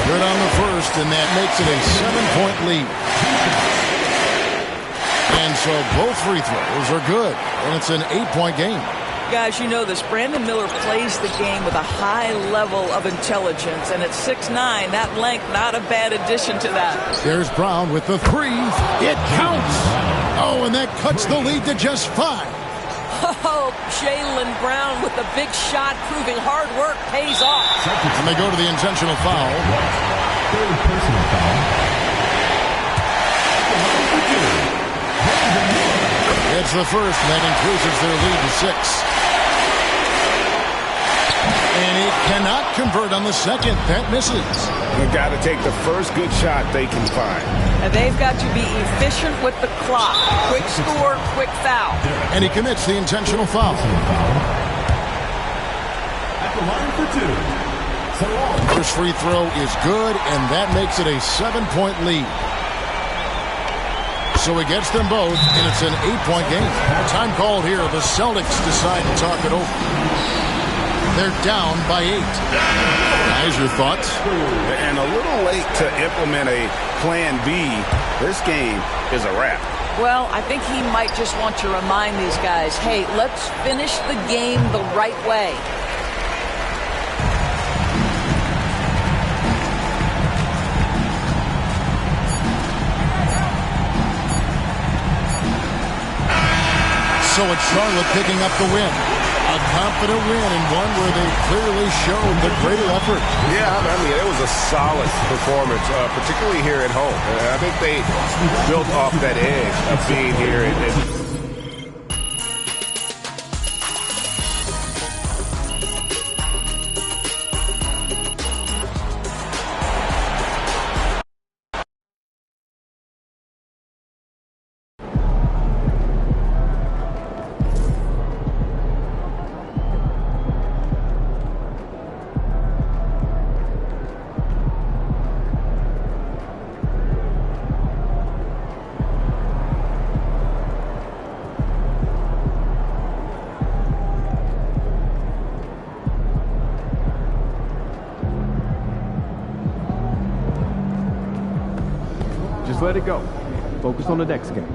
Good on the first, and that makes it a 7-point lead. And so both free throws are good, and it's an 8-point game. Guys, you know this. Brandon Miller plays the game with a high level of intelligence, and at 6'9", that length, not a bad addition to that. There's Brown with the 3. It counts. Oh, and that cuts the lead to just 5. Oh, Jaylen Brown with the big shot, proving hard work pays off. And they go to the intentional foul. Third personal foul. It's the first, and that increases their lead to 6. And it cannot convert on the second. That misses. You've got to take the first good shot they can find. And they've got to be efficient with the clock. Quick score, quick foul. And he commits the intentional foul. At the line for 2. First free throw is good, and that makes it a 7-point lead. So he gets them both, and it's an 8-point game. Time called here. The Celtics decide to talk it over. They're down by 8. Guys, your thoughts? And a little late to implement a plan B. This game is a wrap. Well, I think he might just want to remind these guys, hey, let's finish the game the right way. So it's Charlotte picking up the win. A confident win, and one where they clearly showed the greater effort. Yeah, I mean, it was a solid performance, particularly here at home. I think they built off that edge of being here. Just let it go. Focus on the next game.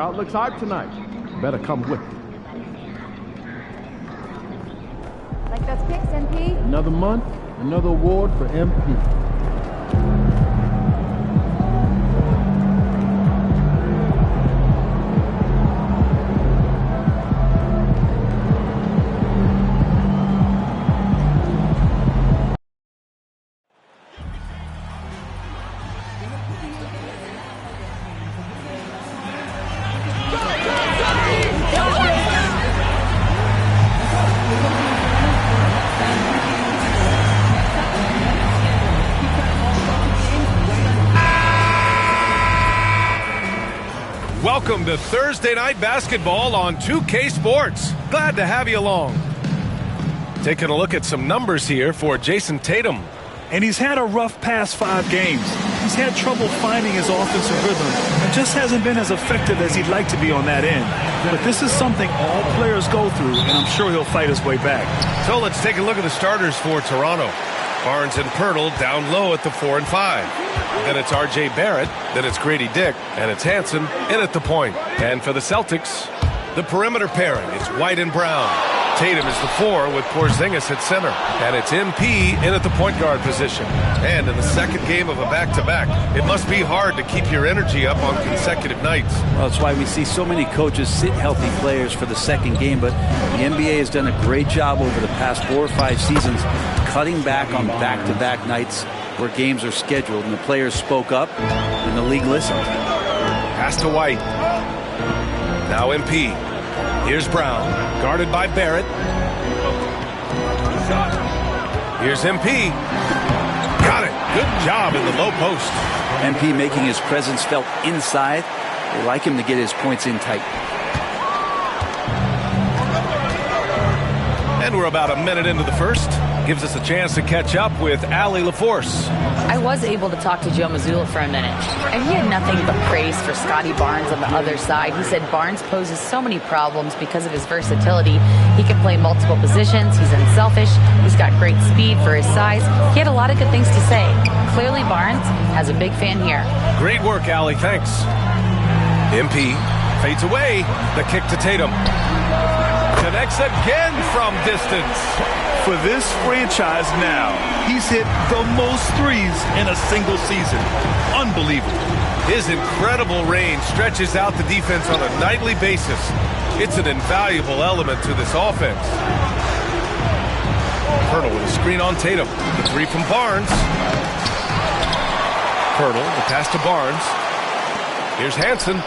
Crowd looks hyped tonight. Better come with it. Like those picks, MP? Another month, another award for MP. Welcome to Thursday Night Basketball on 2K Sports. Glad to have you along. Taking a look at some numbers here for Jason Tatum. And he's had a rough past 5 games. He's had trouble finding his offensive rhythm and just hasn't been as effective as he'd like to be on that end. But this is something all players go through, and I'm sure he'll fight his way back. So let's take a look at the starters for Toronto. Barnes and Pirtle down low at the 4 and 5. Then it's R.J. Barrett, then it's Grady Dick, and it's Hansen in at the point. And for the Celtics, the perimeter pairing is White and Brown. Tatum is the 4 with Porzingis at center. And it's MP in at the point guard position. And in the second game of a back-to-back, it must be hard to keep your energy up on consecutive nights. Well, that's why we see so many coaches sit healthy players for the second game, but the NBA has done a great job over the past 4 or 5 seasons cutting back on back-to-back nights where games are scheduled, and the players spoke up, and the league listened. Pass to White. Now MP. Here's Brown, guarded by Barrett. Here's MP. Got it. Good job in the low post. MP making his presence felt inside. They like him to get his points in tight. And we're about a minute into the first. Gives us a chance to catch up with Allie LaForce. I was able to talk to Joe Mazzulla for a minute, and he had nothing but praise for Scotty Barnes on the other side. He said Barnes poses so many problems because of his versatility. He can play multiple positions. He's unselfish. He's got great speed for his size. He had a lot of good things to say. Clearly, Barnes has a big fan here. Great work, Allie. Thanks. MP fades away. The kick to Tatum. Connects again from distance. For this franchise now, he's hit the most threes in a single season. Unbelievable. His incredible range stretches out the defense on a nightly basis. It's an invaluable element to this offense. Pirtle with a screen on Tatum. The 3 from Barnes. Pirtle, the pass to Barnes. Here's Hansen.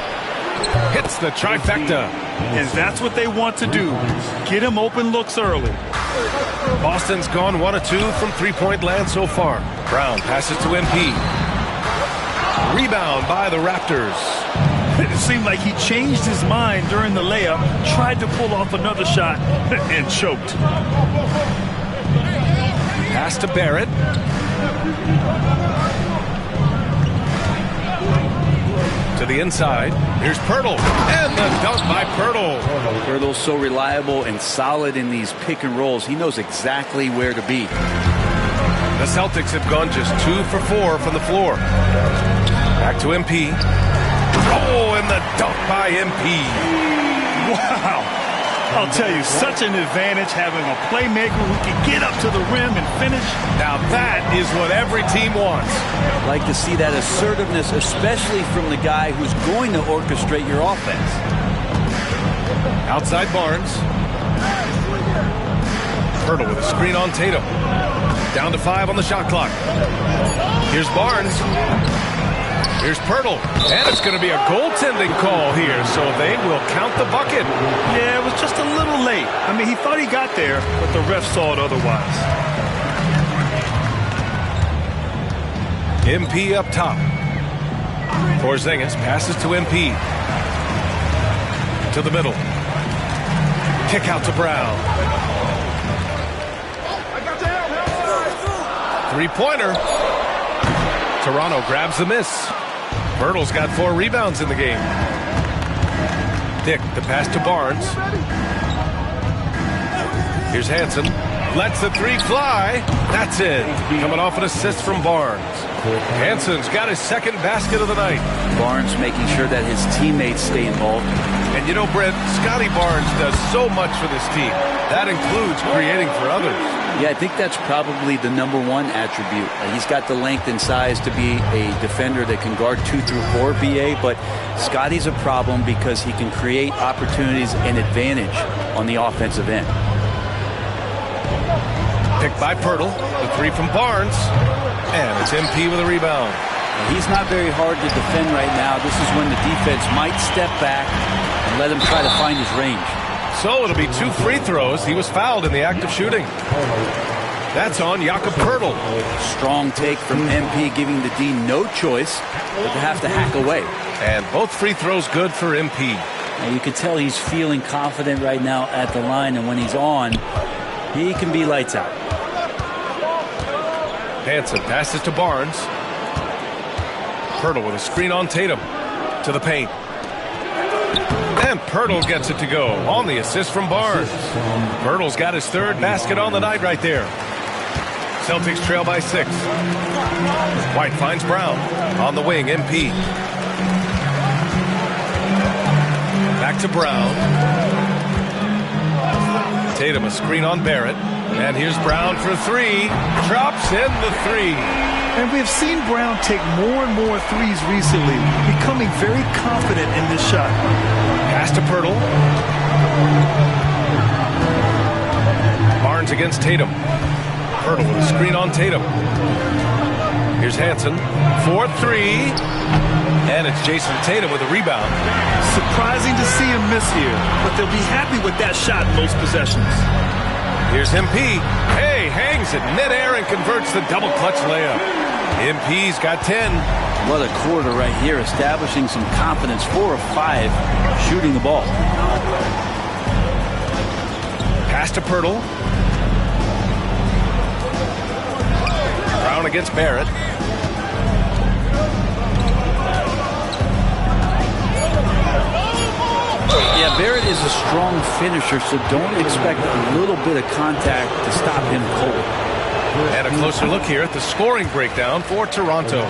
Hits the trifecta. And that's what they want to do. Get him open looks early. Boston's gone 1 of 2 from three-point land so far. Brown passes to MP. Rebound by the Raptors. It seemed like he changed his mind during the layup, tried to pull off another shot, and choked. Pass to Barrett. To the inside. Here's Pirtle. And the dunk by Pirtle. Pirtle's so reliable and solid in these pick and rolls. He knows exactly where to be. The Celtics have gone just 2 for 4 from the floor. Back to MP. Oh, and the dunk by MP. Wow. I'll tell you, such an advantage having a playmaker who can get up to the rim and finish. Now that is what every team wants. Like to see that assertiveness, especially from the guy who's going to orchestrate your offense. Outside Barnes. Pirtle with a screen on Tatum. Down to 5 on the shot clock. Here's Barnes. Here's Pirtle. And it's going to be a goaltending call here, so they will count the bucket. Yeah, it was just a little late. I mean, he thought he got there, but the ref saw it otherwise. MP up top. Porzingis passes to MP. To the middle. Kick out to Brown. Three-pointer. Toronto grabs the miss. Pirtle's got 4 rebounds in the game. Dick, the pass to Barnes. Here's Hansen. Lets the three fly. That's it. Coming off an assist from Barnes. Hanson's got his second basket of the night. Barnes making sure that his teammates stay involved. And you know, Brent, Scotty Barnes does so much for this team. That includes creating for others. Yeah, I think that's probably the number one attribute. He's got the length and size to be a defender that can guard 2 through 4, BA, but Scotty's a problem because he can create opportunities and advantage on the offensive end. Picked by Pirtle. The three from Barnes. And it's MP with a rebound. He's not very hard to defend right now. This is when the defense might step back and let him try to find his range. So it'll be 2 free throws. He was fouled in the act of shooting. That's on Jakob Pirtle. Strong take from MP, giving the D no choice but to have to hack away. And both free throws good for MP. And you can tell he's feeling confident right now at the line, and when he's on, he can be lights out. Hanson passes to Barnes. Pirtle with a screen on Tatum. To the paint. And Pirtle gets it to go on the assist from Barnes. Pirtle's got his third basket on the night right there. Celtics trail by 6. White finds Brown on the wing. MP. Back to Brown. Tatum a screen on Barrett. And here's Brown for 3. Drops in the 3. And we've seen Brown take more and more threes recently, becoming very confident in this shot. Pass to Pirtle. Barnes against Tatum. Pirtle with a screen on Tatum. Here's Hanson. 4-3. And it's Jason Tatum with a rebound. Surprising to see him miss here, but they'll be happy with that shot most possessions. Here's MP. Hey, hangs it midair and converts the double clutch layup. MP's got 10. What a quarter right here, establishing some confidence. 4 of 5 shooting the ball. Pass to Pirtle. Brown against Barrett. Yeah, Barrett is a strong finisher, so don't expect a little bit of contact to stop him cold. And a closer look here at the scoring breakdown for Toronto.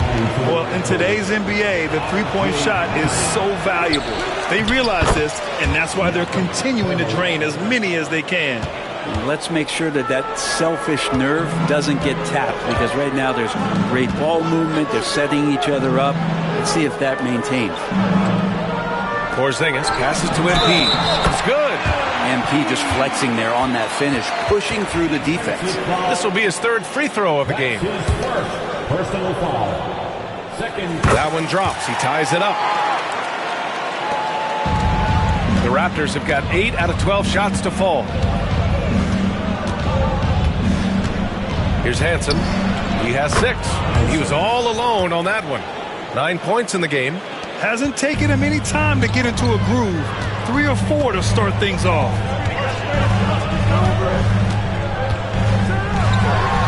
Well, in today's NBA, the three-point shot is so valuable. They realize this, and that's why they're continuing to drain as many as they can. Let's make sure that that selfish nerve doesn't get tapped, because right now there's great ball movement. They're setting each other up. Let's see if that maintains. Porzingis passes to MP. It's good. MP just flexing there on that finish, pushing through the defense. This will be his third free throw of the game. Personal foul. That one drops. He ties it up. The Raptors have got 8 out of 12 shots to fall. Here's Hanson. He has 6. He was all alone on that one. 9 points in the game. Hasn't taken him any time to get into a groove. 3 or 4 to start things off.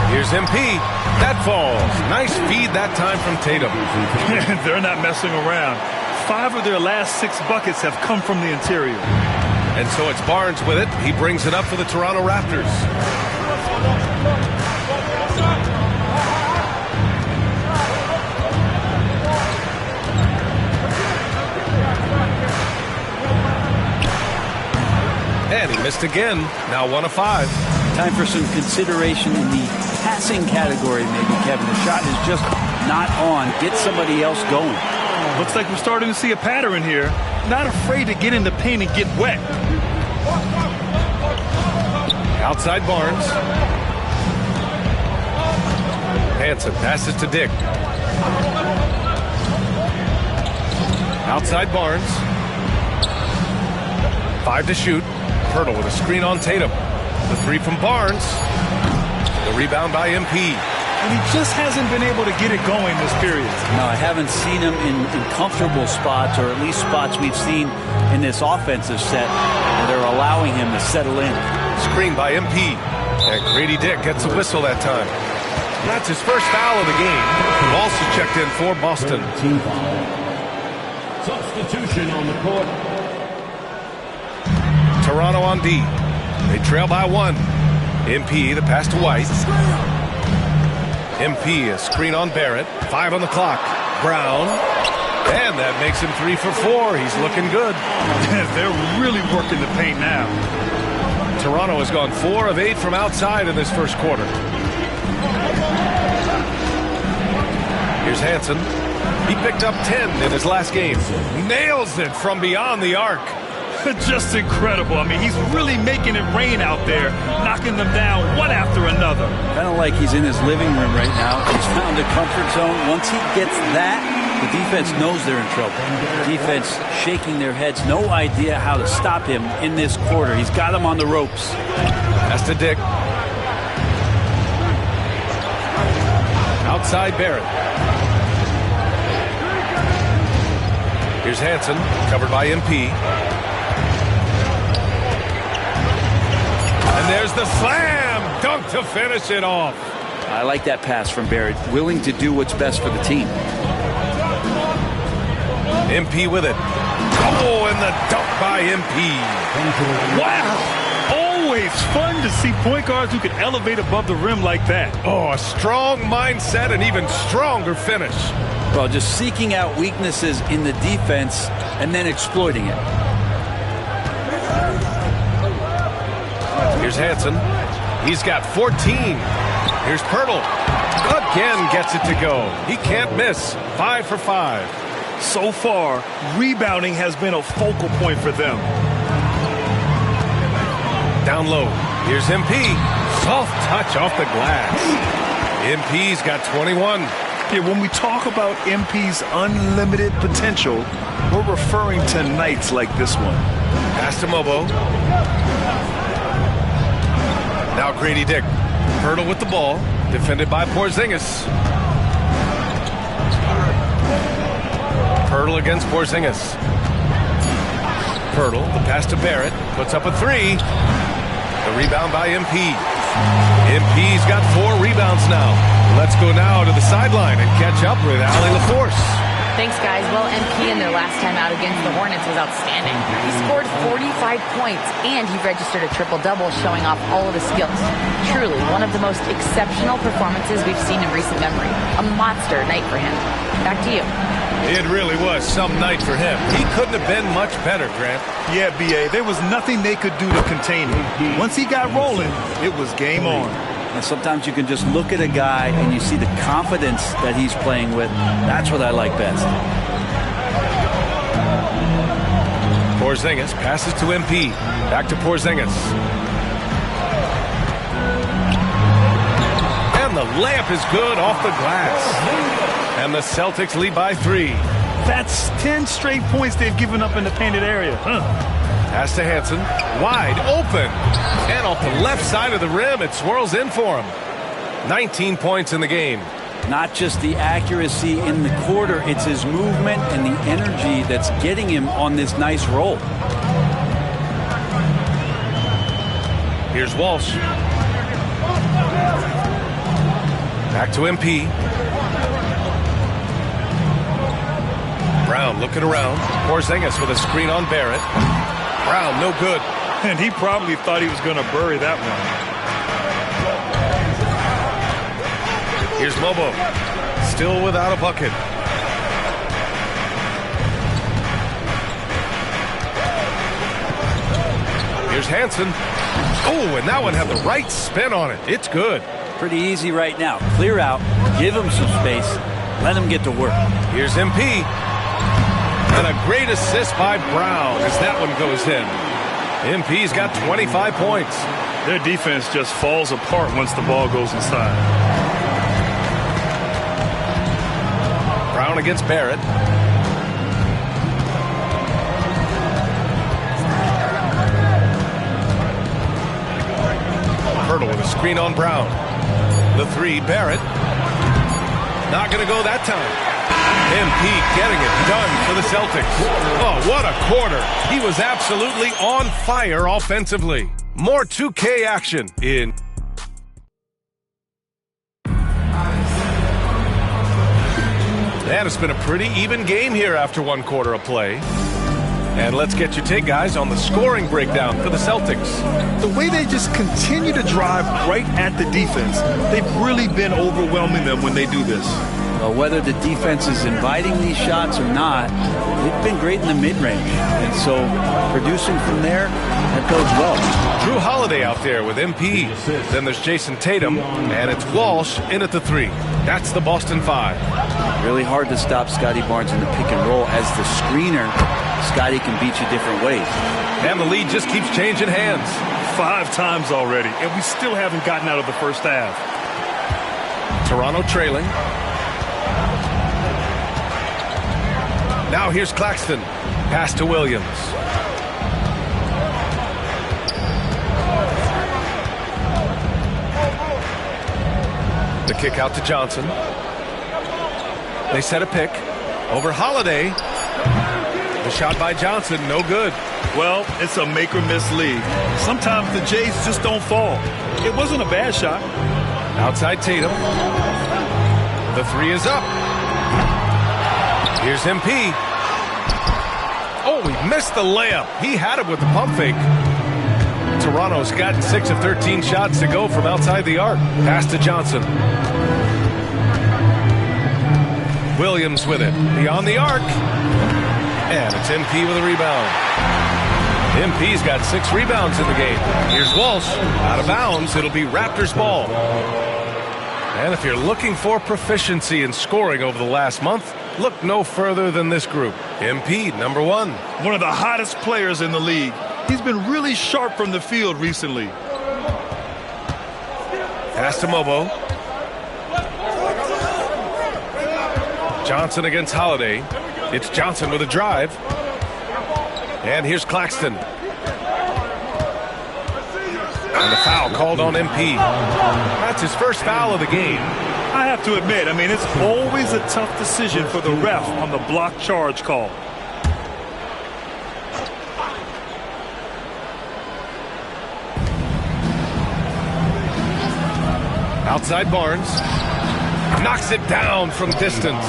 Here's MP. That falls. Nice feed that time from Tatum. They're not messing around. 5 of their last 6 buckets have come from the interior. And so it's Barnes with it. He brings it up for the Toronto Raptors. And he missed again. Now 1 of 5. Time for some consideration in the passing category, maybe, Kevin. The shot is just not on. Get somebody else going. Looks like we're starting to see a pattern here. Not afraid to get in the paint and get wet. Outside Barnes. Hanson passes to Dick. Outside Barnes. 5 to shoot. Pirtle with a screen on Tatum. The 3 from Barnes. The rebound by MP. And he just hasn't been able to get it going this period. No, I haven't seen him in comfortable spots, or at least spots we've seen in this offensive set, and they're allowing him to settle in. Screen by MP. And Grady Dick gets a whistle that time. That's his first foul of the game. Also checked in for Boston. Substitution on the court. Toronto on D. They trail by 1. MP, the pass to White. MP, a screen on Barrett. 5 on the clock. Brown. And that makes him 3 for 4. He's looking good. They're really working the paint now. Toronto has gone 4 of 8 from outside in this first quarter. Here's Hansen. He picked up 10 in his last game. Nails it from beyond the arc. Just incredible. I mean, he's really making it rain out there, knocking them down one after another. Kind of like he's in his living room right now. He's found a comfort zone. Once he gets that, the defense knows they're in trouble. Defense shaking their heads. No idea how to stop him in this quarter. He's got him on the ropes. Pass to Dick. Outside Barrett. Here's Hansen, covered by MP. And there's the slam dunk to finish it off. I like that pass from Barrett, willing to do what's best for the team. MP with it. Oh, and the dunk by MP. Wow. Always fun to see point guards who can elevate above the rim like that. Oh, a strong mindset and even stronger finish. Well, just seeking out weaknesses in the defense and then exploiting it. Here's Hansen. He's got 14. Here's Pirtle. Again gets it to go. He can't miss. 5 for 5. So far, rebounding has been a focal point for them. Down low. Here's MP. Soft touch off the glass. MP's got 21. Yeah, when we talk about MP's unlimited potential, we're referring to nights like this one. Pass to Mobo. Now Grady Dick. Pirtle with the ball. Defended by Porzingis. Pirtle against Porzingis. Pirtle, the pass to Barrett. Puts up a 3. The rebound by MP. MP's got 4 rebounds now. Let's go now to the sideline and catch up with Allie LaForce. Thanks, guys. Well, MP in their last time out against the Hornets was outstanding. He scored 45 points, and he registered a triple-double, showing off all of his skills. Truly, one of the most exceptional performances we've seen in recent memory. A monster night for him. Back to you. It really was some night for him. He couldn't have been much better, Grant. Yeah, B.A., there was nothing they could do to contain him. Once he got rolling, it was game on. And sometimes you can just look at a guy and you see the confidence that he's playing with. That's what I like best. Porzingis passes to MP. Back to Porzingis. And the layup is good off the glass. And the Celtics lead by 3. That's 10 straight points they've given up in the painted area. Pass to Hansen. Wide open. And off the left side of the rim, it swirls in for him. 19 points in the game. Not just the accuracy in the quarter, it's his movement and the energy that's getting him on this nice roll. Here's Walsh. Back to MP. Brown looking around. Porzingis with a screen on Barrett. Brown, no good. And he probably thought he was going to bury that one. Here's Mobo. Still without a bucket. Here's Hansen. Oh, and that one had the right spin on it. It's good. Pretty easy right now. Clear out. Give him some space. Let him get to work. Here's MP. And a great assist by Brown as that one goes in. MP's got 25 points. Their defense just falls apart once the ball goes inside. Brown against Barrett. Pirtle with a screen on Brown. The 3, Barrett. Not going to go that time. MP getting it done for the Celtics. Oh, what a quarter. He was absolutely on fire offensively. More 2K action in. And it's been a pretty even game here after one quarter of play. And let's get your take, guys, on the scoring breakdown for the Celtics. The way they just continue to drive right at the defense, they've really been overwhelming them when they do this. Well, whether the defense is inviting these shots or not, they've been great in the mid-range. And so producing from there, that bodes well. Drew Holiday out there with MP. Then there's Jason Tatum, and it's Walsh in at the 3. That's the Boston 5. Really hard to stop Scotty Barnes in the pick and roll. As the screener, Scotty can beat you different ways. And the lead just keeps changing hands. 5 times already, and we still haven't gotten out of the first half. Toronto trailing. Now here's Claxton. Pass to Williams. The kick out to Johnson. They set a pick. Over Holiday. The shot by Johnson, no good. Well, it's a make or miss league. Sometimes the Jays just don't fall. It wasn't a bad shot. Outside Tatum. The 3 is up. Here's MP. Oh, he missed the layup. He had it with the pump fake. Toronto's got 6 of 13 shots to go from outside the arc. Pass to Johnson. Williams with it. Beyond the arc. And it's MP with a rebound. MP's got 6 rebounds in the game. Here's Walsh. Out of bounds. It'll be Raptors ball. And if you're looking for proficiency in scoring over the last month, look no further than this group. MP, number 1. One of the hottest players in the league. He's been really sharp from the field recently. Pass to Mobo. Johnson against Holiday. It's Johnson with a drive. And here's Claxton. And the foul called on MP. That's his first foul of the game. I have to admit, it's always a tough decision for the ref on the block charge call. Outside Barnes. Knocks it down from distance.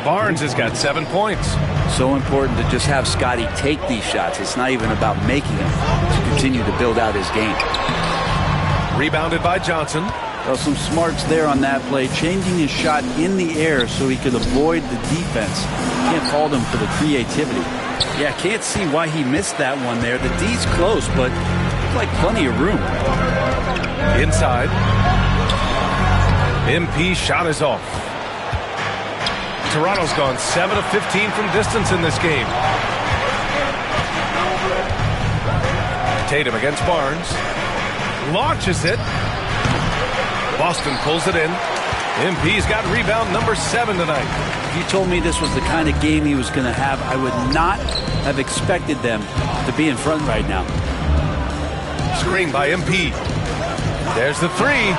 Barnes has got 7 points. So important to just have Scotty take these shots. It's not even about making them, to continue to build out his game. Rebounded by Johnson. Well, some smarts there on that play, changing his shot in the air so he could avoid the defense. Can't fault him for the creativity. Yeah, can't see why he missed that one there. The D's close, but like plenty of room. Inside. MP shot is off. Toronto's gone 7 of 15 from distance in this game. Tatum against Barnes. Launches it. Boston pulls it in. MP's got rebound number 7 tonight. If you told me this was the kind of game he was going to have, I would not have expected them to be in front right now. Screen by MP. There's the 3.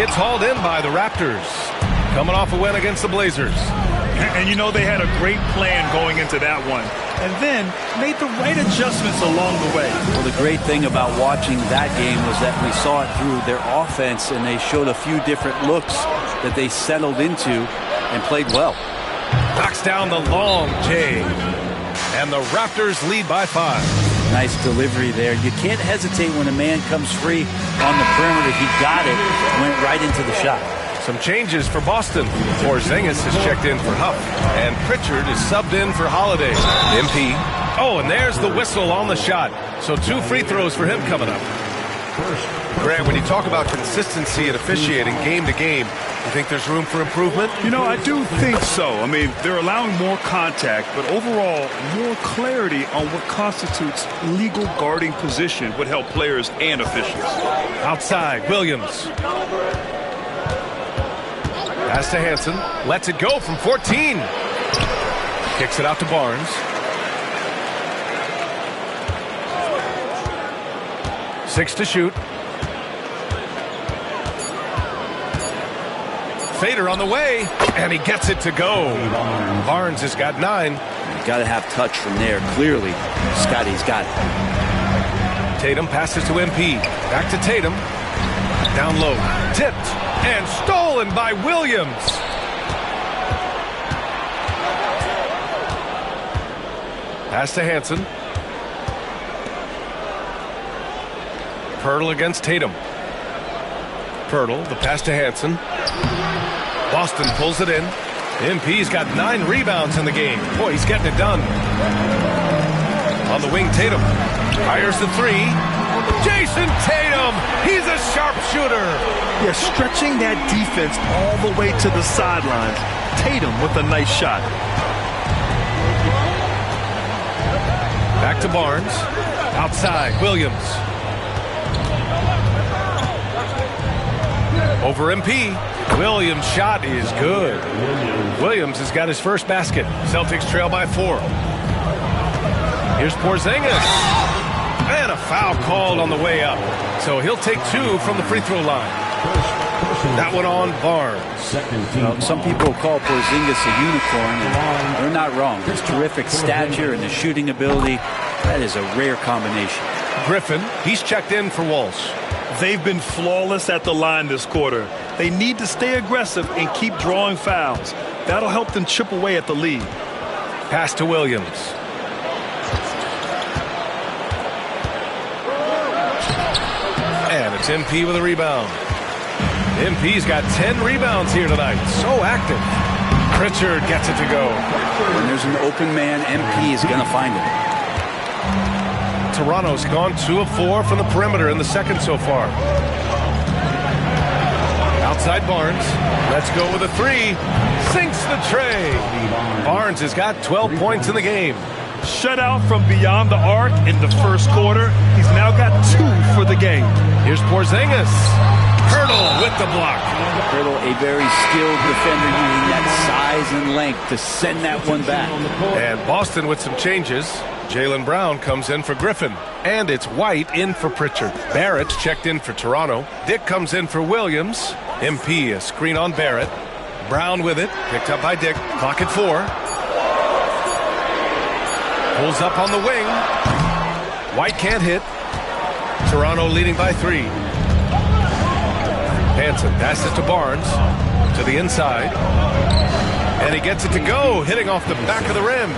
It's hauled in by the Raptors. Coming off a win against the Blazers. And they had a great plan going into that one. And then made the right adjustments along the way. Well, the great thing about watching that game was that we saw it through their offense, and they showed a few different looks that they settled into and played well. Knocks down the long J. And the Raptors lead by 5. Nice delivery there. You can't hesitate when a man comes free on the perimeter. He got it, went right into the shot. Some changes for Boston. Porzingis has checked in for Huff, and Pritchard is subbed in for Holiday. MP. Oh, and there's the whistle on the shot. So 2 free throws for him coming up. Grant, when you talk about consistency and officiating game to game, you think there's room for improvement? I do think so. They're allowing more contact, but overall, more clarity on what constitutes legal guarding position would help players and officials. Outside, Williams. Pass to Hansen. Lets it go from 14. Kicks it out to Barnes. 6 to shoot. Fader on the way, and he gets it to go. Barnes has got 9. You got to have touch from there. Clearly, Scotty's got it. Tatum passes to MP. Back to Tatum. Down low. Tipped and stolen by Williams. Pass to Hansen. Pirtle against Tatum. Pirtle, the pass to Hansen. Boston pulls it in. MP's got 9 rebounds in the game. Boy, he's getting it done. On the wing, Tatum fires the 3. Jason Tatum, he's a sharpshooter. Yeah, stretching that defense all the way to the sidelines. Tatum with a nice shot. Back to Barnes. Outside, Williams. Over MP. Williams' shot is good. Williams has got his first basket. Celtics trail by 4. Here's Porzingis. And a foul called on the way up. So he'll take 2 from the free throw line. That one on Barnes. Well, some people call Porzingis a unicorn, and they're not wrong. His terrific stature and the shooting ability, that is a rare combination. Griffin, he's checked in for Walsh. They've been flawless at the line this quarter. They need to stay aggressive and keep drawing fouls. That'll help them chip away at the lead. Pass to Williams. And it's MP with a rebound. MP's got 10 rebounds here tonight. So active. Pritchard gets it to go. When there's an open man, MP is going to find him. Toronto's gone 2 of 4 from the perimeter in the second so far. Outside Barnes. Let's go with a 3. Sinks the tray. Barnes has got 12 points in the game. Shutout from beyond the arc in the first quarter. He's now got 2 for the game. Here's Porzingis. Pirtle with the block. Pirtle, a very skilled defender, using that size and length to send that one back. And Boston with some changes. Jaylen Brown comes in for Griffin. And it's White in for Pritchard. Barrett's checked in for Toronto. Dick comes in for Williams. MP a screen on Barrett. Brown with it. Picked up by Dick. Clock at 4. Pulls up on the wing. White can't hit. Toronto leading by 3. Hansen passes to Barnes. To the inside. And he gets it to go, hitting off the back of the rim.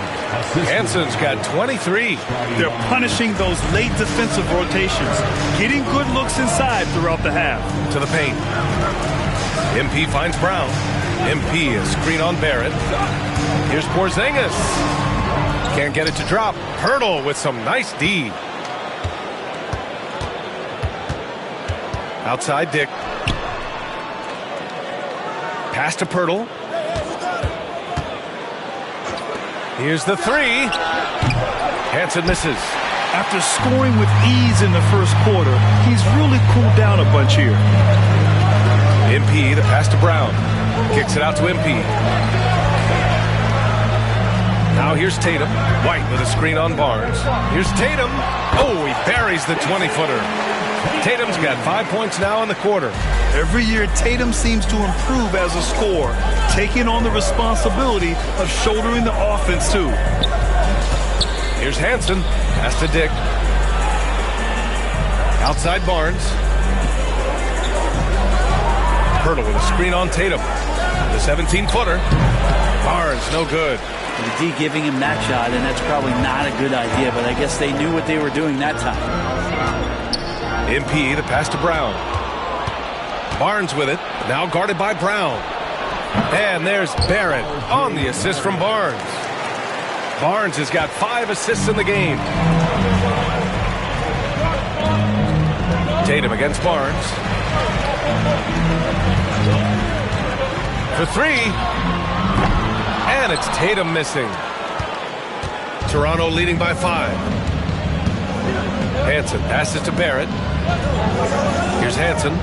Hansen's got 23. They're punishing those late defensive rotations, getting good looks inside throughout the half. To the paint. MP finds Brown. MP a screen on Barrett. Here's Porzingis. Can't get it to drop. Pirtle with some nice D. Outside Dick. Pass to Pirtle. Here's the 3. Hansen misses. After scoring with ease in the first quarter, he's really cooled down a bunch here. MP, the pass to Brown. Kicks it out to MP. Now here's Tatum. White with a screen on Barnes. Here's Tatum. Oh, he buries the 20-footer. Tatum's got 5 points now in the quarter. Every year, Tatum seems to improve as a scorer, taking on the responsibility of shouldering the offense, too. Here's Hansen. Pass to Dick. Outside Barnes. Pirtle with a screen on Tatum. The 17-footer. Barnes, no good. The D giving him that shot, and that's probably not a good idea, but I guess they knew what they were doing that time. MP, the pass to Brown. Barnes with it, now guarded by Brown. And there's Barrett on the assist from Barnes. Barnes has got 5 assists in the game. Tatum against Barnes. For 3. And it's Tatum missing. Toronto leading by 5. Hansen passes to Barrett. Here's Hansen.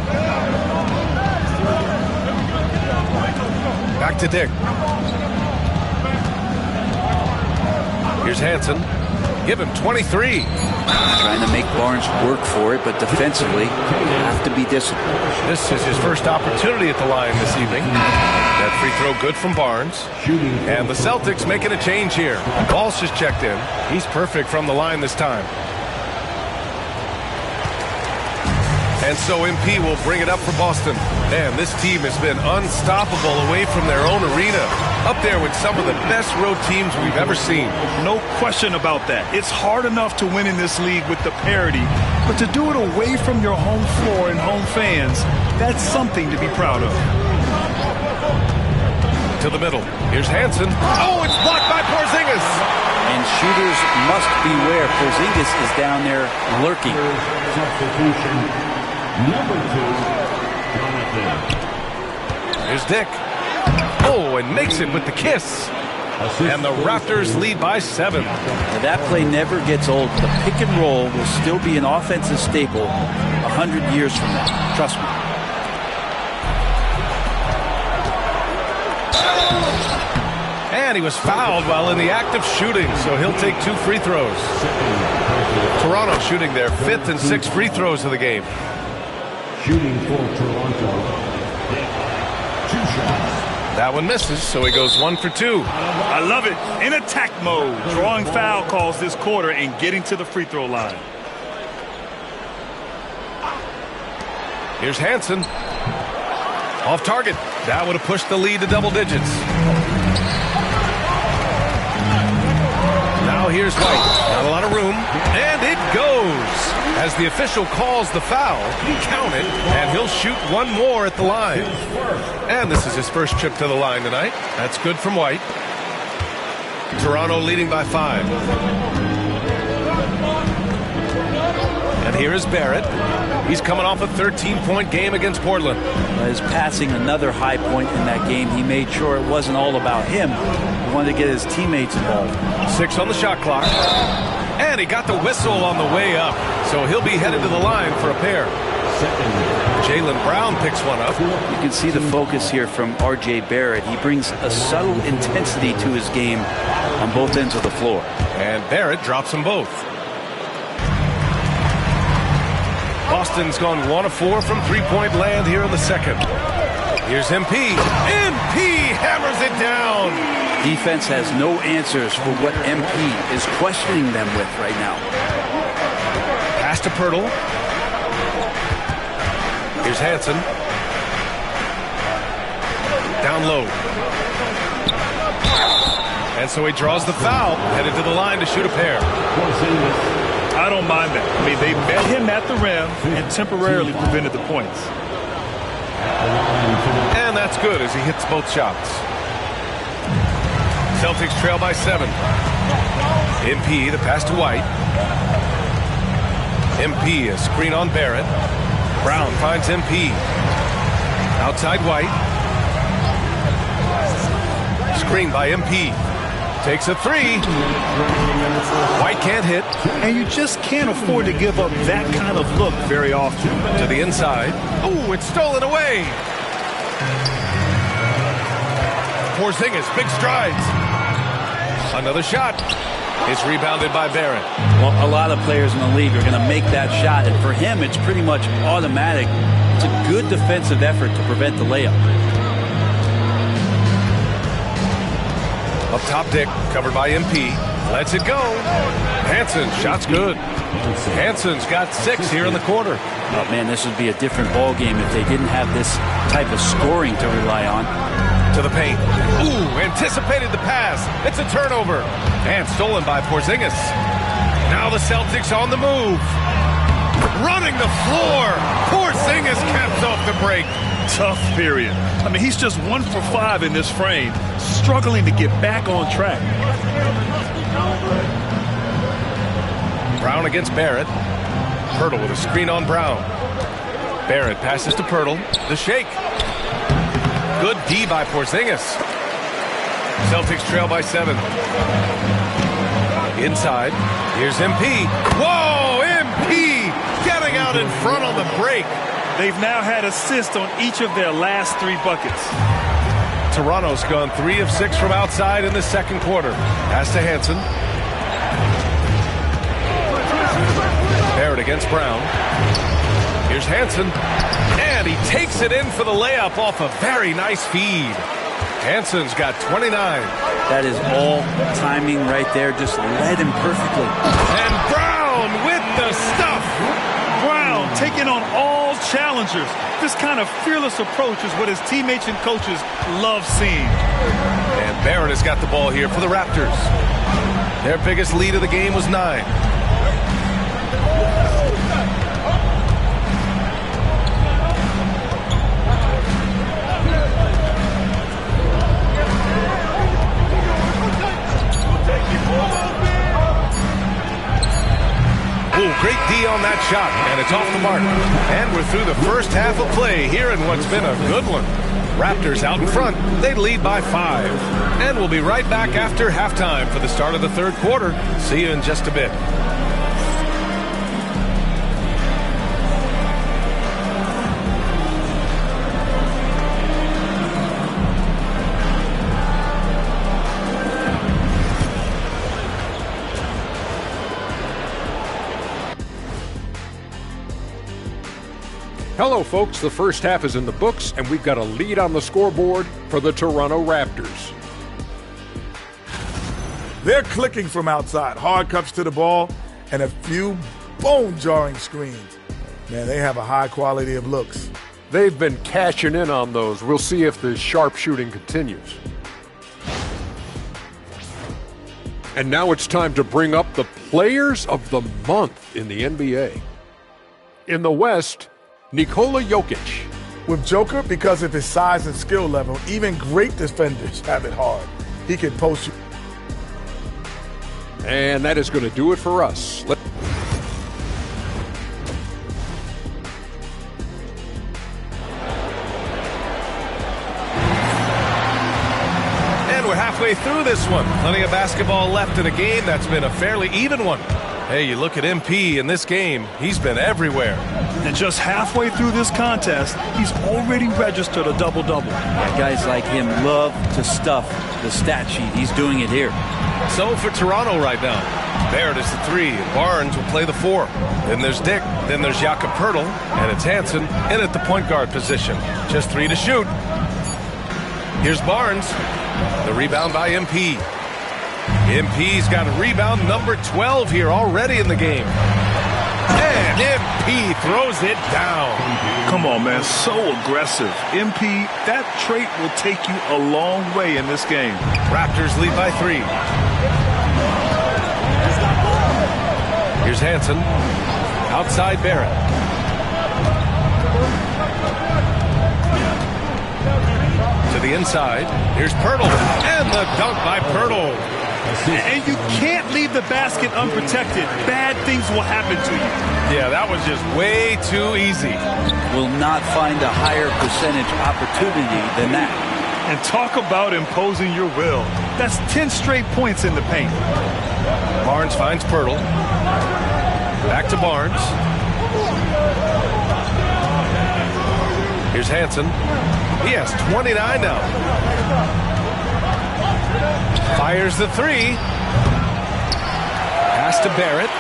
Back to Dick. Here's Hansen. Give him 23. Trying to make Barnes work for it, but defensively, you have to be disciplined. This is his first opportunity at the line this evening. That free throw good from Barnes. And the Celtics making a change here. Walsh is checked in. He's perfect from the line this time. And so MP will bring it up for Boston. Man, this team has been unstoppable away from their own arena. Up there with some of the best road teams we've ever seen. No question about that. It's hard enough to win in this league with the parity, but to do it away from your home floor and home fans, that's something to be proud of. To the middle. Here's Hansen. Oh, it's blocked by Porzingis. And shooters must beware. Porzingis is down there lurking. Substitution number 2, Jonathan. Here's Dick. Oh, and makes it with the kiss. And the Raptors lead by 7. Now, that play never gets old. The pick and roll will still be an offensive staple 100 years from now. Trust me. And he was fouled while in the act of shooting, so he'll take 2 free throws. Toronto shooting their 5th and 6th free throws of the game. Shooting for Toronto. 2 shots. That one misses, so he goes 1 for 2. I love it. In attack mode, drawing foul calls this quarter and getting to the free throw line. Here's Hansen. Off target. That would have pushed the lead to double digits. Now here's White. Not a lot of room. And it goes. As the official calls the foul, count it, and he'll shoot 1 more at the line. And this is his first trip to the line tonight. That's good from White. Toronto leading by 5. And here is Barrett. He's coming off a 13-point game against Portland. Is passing another high point in that game. He made sure it wasn't all about him. He wanted to get his teammates involved. 6 on the shot clock. And he got the whistle on the way up. So he'll be headed to the line for a pair. Jaylen Brown picks one up. You can see the focus here from R.J. Barrett. He brings a subtle intensity to his game on both ends of the floor. And Barrett drops them both. Boston's gone 1 of 4 from three-point land here in the second. Here's MP. MP hammers it down. Defense has no answers for what MP is questioning them with right now. Pass to Pirtle. Here's Hansen. Down low. And so he draws the foul, headed to the line to shoot a pair. I don't mind that. I mean, they met him at the rim and temporarily prevented the points. And that's good as he hits both shots. Celtics trail by 7. MP, the pass to White. MP, a screen on Barrett. Brown finds MP. Outside White. Screen by MP. Takes a 3. White can't hit. And you just can't afford to give up that kind of look very often. To the inside. Ooh, it's stolen away. Porzingis, big strides. Another shot. It's rebounded by Barrett. Well, a lot of players in the league are going to make that shot, and for him, it's pretty much automatic. It's a good defensive effort to prevent the layup. Up top, Dick, covered by MP. Lets it go. Hansen, shot's good. Hansen's got 6 here in the quarter. Oh, man, this would be a different ball game if they didn't have this type of scoring to rely on. To the paint. Ooh, anticipated the pass. It's a turnover. And stolen by Porzingis. Now the Celtics on the move. Running the floor. Porzingis caps off the break. Tough period. I mean, he's just 1 for 5 in this frame, struggling to get back on track. Brown against Barrett. Pirtle with a screen on Brown. Barrett passes to Pirtle. The shake. Good D by Porzingis. Celtics trail by 7. Inside. Here's MP. Whoa, MP getting out in front on the break. They've now had assists on each of their last 3 buckets. Toronto's gone 3 of 6 from outside in the second quarter. Pass to Hansen. Barrett against Brown. Here's Hansen. And he takes it in for the layup off a very nice feed. Hansen's got 29. That is all timing right there. Just led him perfectly. And Brown with the stuff. Brown taking on all challenges. challengers. This kind of fearless approach is what his teammates and coaches love seeing. And Barrett has got the ball here for the Raptors. Their biggest lead of the game was 9. Ooh, great D on that shot, and it's off the mark. And we're through the first half of play here in what's been a good one. Raptors out in front. They lead by 5. And we'll be right back after halftime for the start of the third quarter. See you in just a bit. Hello, folks. The first half is in the books, and we've got a lead on the scoreboard for the Toronto Raptors. They're clicking from outside. Hard cuts to the ball and a few bone-jarring screens. Man, they have a high quality of looks. They've been cashing in on those. We'll see if the sharp shooting continues. And now it's time to bring up the Players of the Month in the NBA. In the West, Nikola Jokic. With Joker, because of his size and skill level, even great defenders have it hard. He can post you. And that is going to do it for us. And we're halfway through this one. Plenty of basketball left in a game that's been a fairly even one. Hey, you look at MP in this game, he's been everywhere. And just halfway through this contest, he's already registered a double-double. Yeah, guys like him love to stuff the stat sheet. He's doing it here. So for Toronto right now, Barrett is the 3, and Barnes will play the 4. Then there's Dick, then there's Jakob Poeltl, and it's Hansen in at the point guard position. Just 3 to shoot. Here's Barnes. The rebound by MP. MP's got a rebound number 12 here already in the game. And MP throws it down. Come on, man, so aggressive. MP, that trait will take you a long way in this game. Raptors lead by 3. Here's Hansen. Outside Barrett. To the inside. Here's Poeltl. And the dunk by Poeltl. And you can't leave the basket unprotected. Bad things will happen to you. Yeah, that was just way too easy. Will not find a higher percentage opportunity than that. And talk about imposing your will. That's 10 straight points in the paint. Barnes finds Poeltl. Back to Barnes. Here's Hansen. He has 29 now. Fires the 3. Pass to Barrett.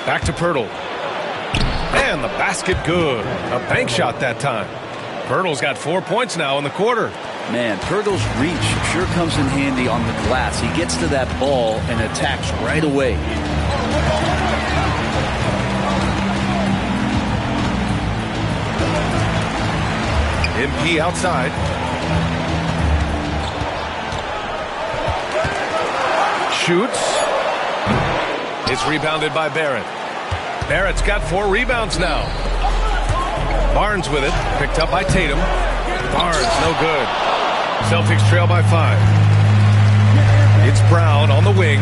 Back to Poeltl. And the basket good. A bank shot that time. Poeltl's got 4 points now in the quarter. Man, Poeltl's reach sure comes in handy on the glass. He gets to that ball and attacks right away. MP outside. Shoots. It's rebounded by Barrett. Barrett's got 4 rebounds now. Barnes with it. Picked up by Tatum. Barnes, no good. Celtics trail by 5. It's Brown on the wing.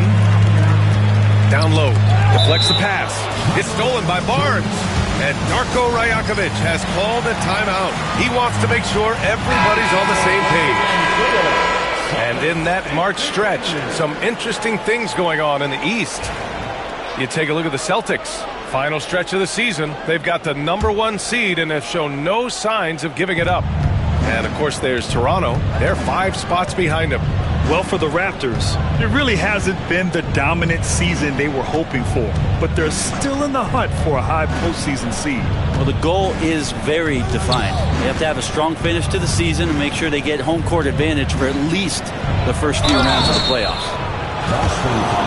Down low. Deflects the pass. It's stolen by Barnes. And Darko Rajakovic has called a timeout. He wants to make sure everybody's on the same page. And in that March stretch, some interesting things going on in the East. You take a look at the Celtics. Final stretch of the season. They've got the number 1 seed and have shown no signs of giving it up. And, of course, there's Toronto. They're 5 spots behind them. Well, for the Raptors, it really hasn't been the dominant season they were hoping for, but they're still in the hunt for a high postseason seed. Well, the goal is very defined. They have to have a strong finish to the season and make sure they get home court advantage for at least the first few rounds of the playoffs.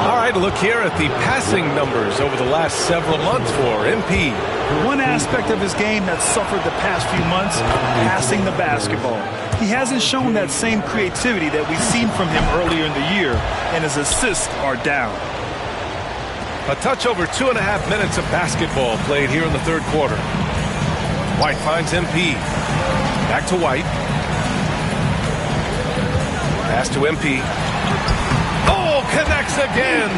All right, look here at the passing numbers over the last several months for MP. One aspect of his game that's suffered the past few months, passing the basketball. He hasn't shown that same creativity that we've seen from him earlier in the year, and his assists are down. A touch over 2.5 minutes of basketball played here in the third quarter. White finds MP. Back to White. Pass to MP. Oh, connects again.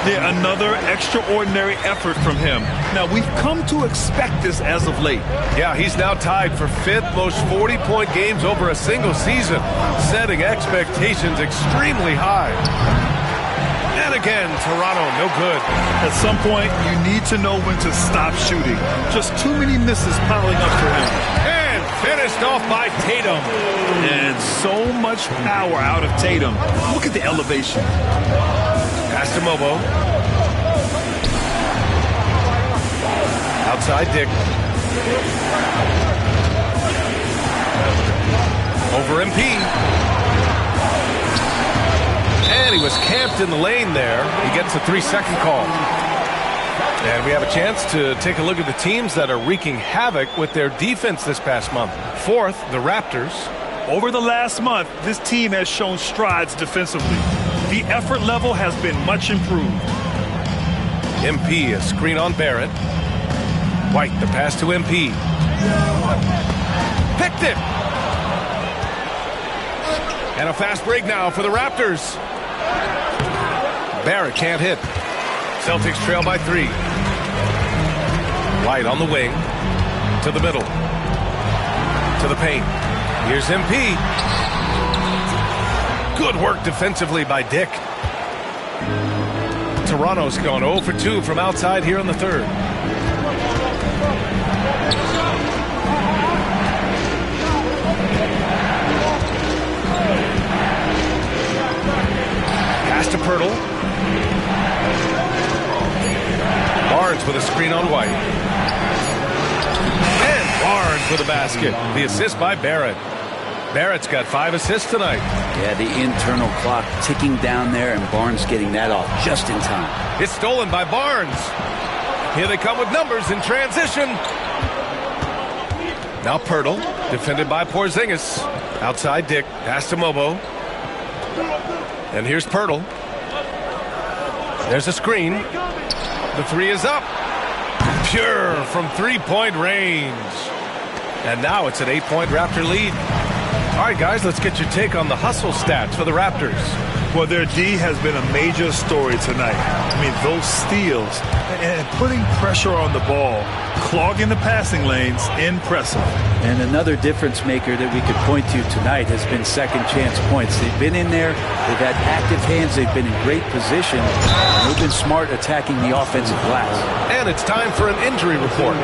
Yeah, another extraordinary effort from him. Now, we've come to expect this as of late. Yeah, he's now tied for 5th most 40-point games over a single season, setting expectations extremely high. And again, Toronto, no good. At some point, you need to know when to stop shooting. Just too many misses piling up for him. And finished off by Tatum. And so much power out of Tatum. Look at the elevation. Pass to Mobo. Outside Dick. Over MP. And he was camped in the lane there. He gets a 3-second call. And we have a chance to take a look at the teams that are wreaking havoc with their defense this past month. 4th, the Raptors. Over the last month, this team has shown strides defensively. The effort level has been much improved. MP, a screen on Barrett. White, the pass to MP. Picked it! And a fast break now for the Raptors. Barrett can't hit. Celtics trail by 3. White on the wing. To the middle. To the paint. Here's MP. Good work defensively by Dick. Toronto's gone 0 for 2 from outside here in the third. Pass to Pirtle. Barnes with a screen on White. And Barnes with a basket. The assist by Barrett. Barrett's got 5 assists tonight. Yeah, the internal clock ticking down there, and Barnes getting that off just in time. It's stolen by Barnes. Here they come with numbers in transition. Now Pirtle, defended by Porzingis. Outside Dick, pass to Mobo. And here's Pirtle. There's a screen. The 3 is up. Pure from 3-point range. And now it's an 8-point Raptor lead. All right, guys, let's get your take on the hustle stats for the Raptors. Well, their D has been a major story tonight. I mean, those steals and putting pressure on the ball, clogging the passing lanes, impressive. And another difference maker that we could point to tonight has been second chance points. They've been in there, they've had active hands, they've been in great position, and they've been smart attacking the offensive glass. And it's time for an injury report.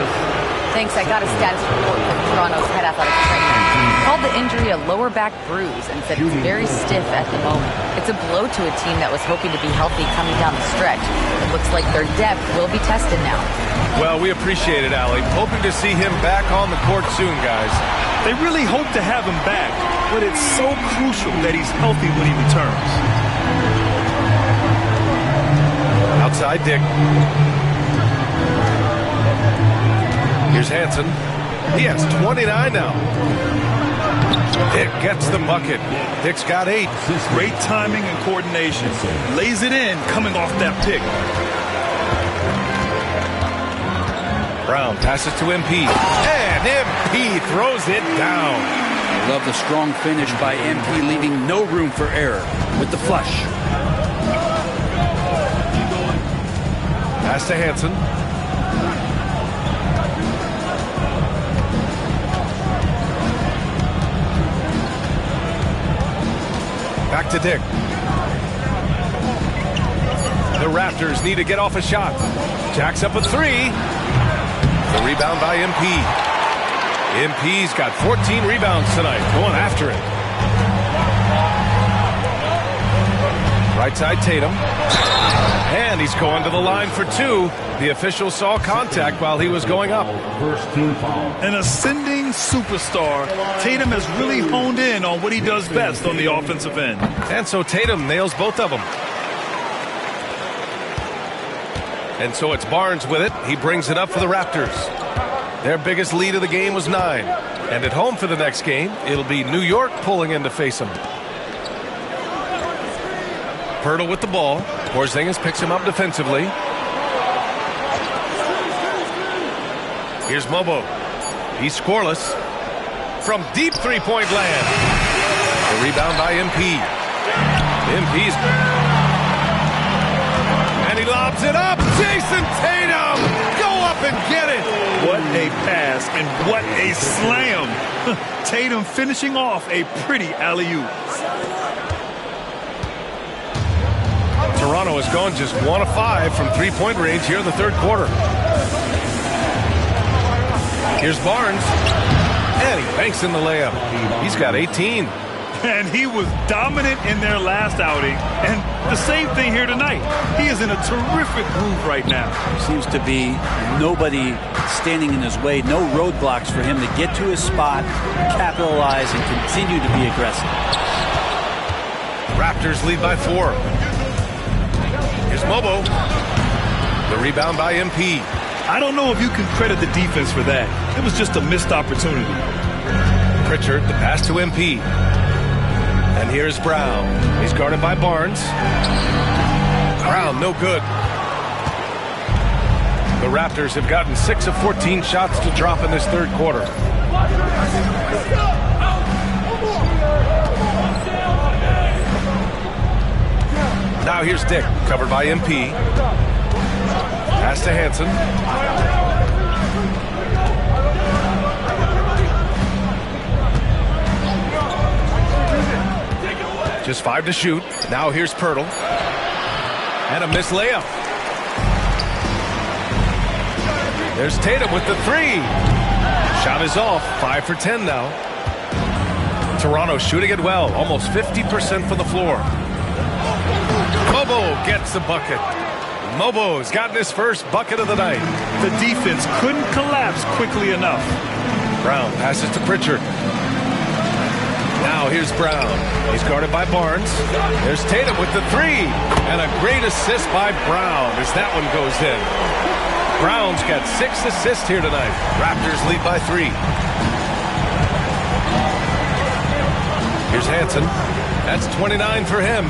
Thanks. I got a status report from Toronto's head athletic trainer. He called the injury a lower back bruise and said it's very stiff at the moment. It's a blow to a team that was hoping to be healthy coming down the stretch. It looks like their depth will be tested now. Well, we appreciate it, Allie. Hoping to see him back on the court soon, guys. They really hope to have him back, but it's so crucial that he's healthy when he returns. Outside Dick. Here's Hansen. He has 29 now. Dick gets the bucket. Dick's got 8. Great timing and coordination. Lays it in coming off that pick. Brown passes to MP. And MP throws it down. I love the strong finish by MP, leaving no room for error with the flush. Pass to Hansen. Back to Dick. The Raptors need to get off a shot. Jacks up a 3. The rebound by MP. MP's got 14 rebounds tonight. Going after it. Right side Tatum. And he's going to the line for 2. The official saw contact while he was going up. First team foul. An ascending superstar, Tatum has really honed in on what he does best on the offensive end. And so Tatum nails both of them. And so it's Barnes with it. He brings it up for the Raptors. Their biggest lead of the game was 9. And at home for the next game, it'll be New York pulling in to face them. Pirtle with the ball. Porzingis picks him up defensively. Here's Mobo. He's scoreless. From deep three-point land. The rebound by MP. MP's... And he lobs it up. Jason Tatum! Go up and get it! What a pass and what a slam. Tatum finishing off a pretty alley-oop. Toronto has gone just 1 of 5 from three-point range here in the third quarter. Here's Barnes. And he banks in the layup. He's got 18. And he was dominant in their last outing. And the same thing here tonight. He is in a terrific groove right now. Seems to be nobody standing in his way. No roadblocks for him to get to his spot, capitalize, and continue to be aggressive. Raptors lead by 4. Here's Mobo. The rebound by MP. I don't know if you can credit the defense for that. It was just a missed opportunity. Pritchard, the pass to MP. And here's Brown. He's guarded by Barnes. Brown, no good. The Raptors have gotten 6 of 14 shots to drop in this third quarter. Now here's Dick, covered by MP. Pass to Hansen. Just 5 to shoot. Now here's Pirtle. And a missed layup. There's Tatum with the 3. Shot is off. 5 for 10 now. Toronto shooting it well. Almost 50% from the floor. Mobo gets the bucket. Mobo's gotten his first bucket of the night. The defense couldn't collapse quickly enough. Brown passes to Pritchard. Now here's Brown. He's guarded by Barnes. There's Tatum with the 3. And a great assist by Brown as that one goes in. Brown's got 6 assists here tonight. Raptors lead by 3. Here's Hansen. That's 29 for him.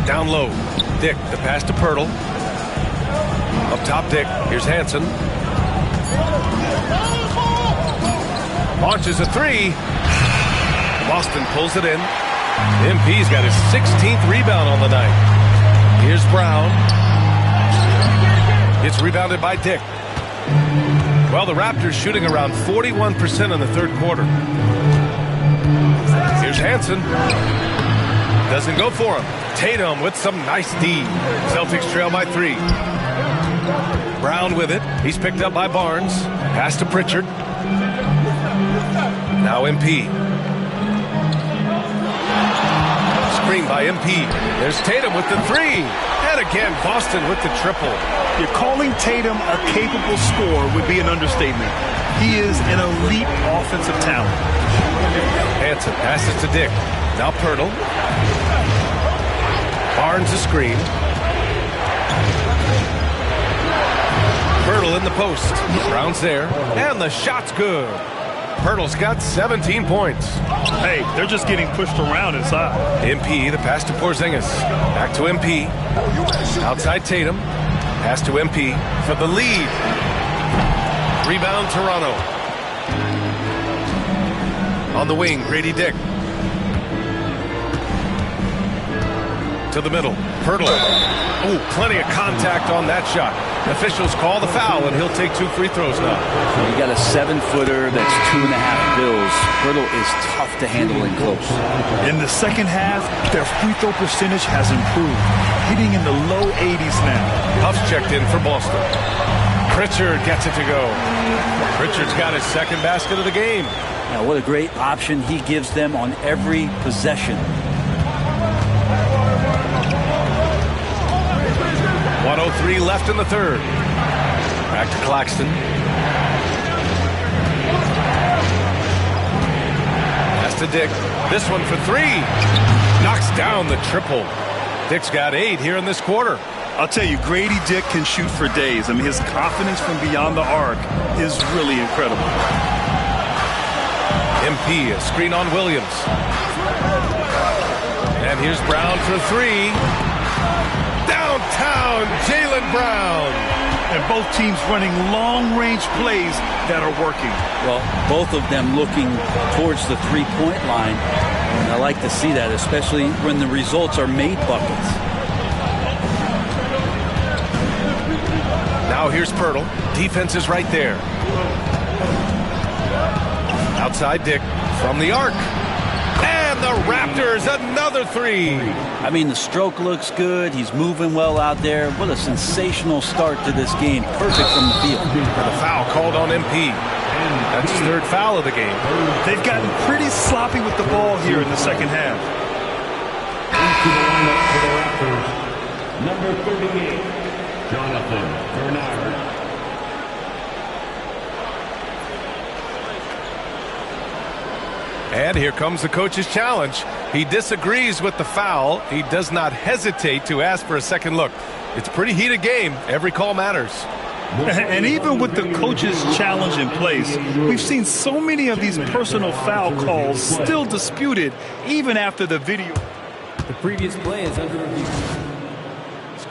Down low. Dick, the pass to Pirtle. Up top, Dick. Here's Hansen. Launches a 3. Boston pulls it in. MP's got his 16th rebound on the night. Here's Brown. It's rebounded by Dick. Well, the Raptors shooting around 41% in the third quarter. Here's Hansen. Doesn't go for him. Tatum with some nice D. Celtics trail by 3. Brown with it. He's picked up by Barnes. Pass to Pritchard. Now MP. Screen by MP. There's Tatum with the 3. And again, Boston with the triple. You're calling Tatum a capable scorer would be an understatement. He is an elite offensive talent. Hansen passes to Dick. Now Pirtle. Barnes a screen. Pirtle in the post. Brown's there. And the shot's good. Pirtle's got 17 points. Hey, they're just getting pushed around inside. MP, the pass to Porzingis. Back to MP. Outside Tatum. Pass to MP for the lead. Rebound Toronto. On the wing, Grady Dick. To the middle. Pirtle. Oh, plenty of contact on that shot. Officials call the foul, and he'll take 2 free throws now. You got a 7-footer that's 2.5 bills. Pirtle is tough to handle in close. In the second half, their free throw percentage has improved, hitting in the low 80s now. Huff's checked in for Boston. Pritchard gets it to go. Pritchard's got his second basket of the game. Now, what a great option he gives them on every possession. 1:03 left in the third. Back to Claxton. Pass to Dick. This one for 3. Knocks down the triple. Dick's got 8 here in this quarter. I'll tell you, Grady Dick can shoot for days. I mean, his confidence from beyond the arc is really incredible. MP, a screen on Williams. And here's Brown for 3. Downtown, Jaylen Brown. And both teams running long-range plays that are working. Well, both of them looking towards the three-point line. And I like to see that, especially when the results are made buckets. Now here's Pirtle. Defense is right there. Outside Dick from the arc. And the Raptors, another 3. I mean, the stroke looks good. He's moving well out there. What a sensational start to this game. Perfect from the field. And a foul called on MP. That's his 3rd foul of the game. They've gotten pretty sloppy with the ball here in the second half. Number 38, Jonathan Bernard. And here comes the coach's challenge. He disagrees with the foul. He does not hesitate to ask for a second look. It's a pretty heated game. Every call matters. And even with the coach's challenge in place, we've seen so many of these personal foul calls still disputed even after the video. The previous play is under review.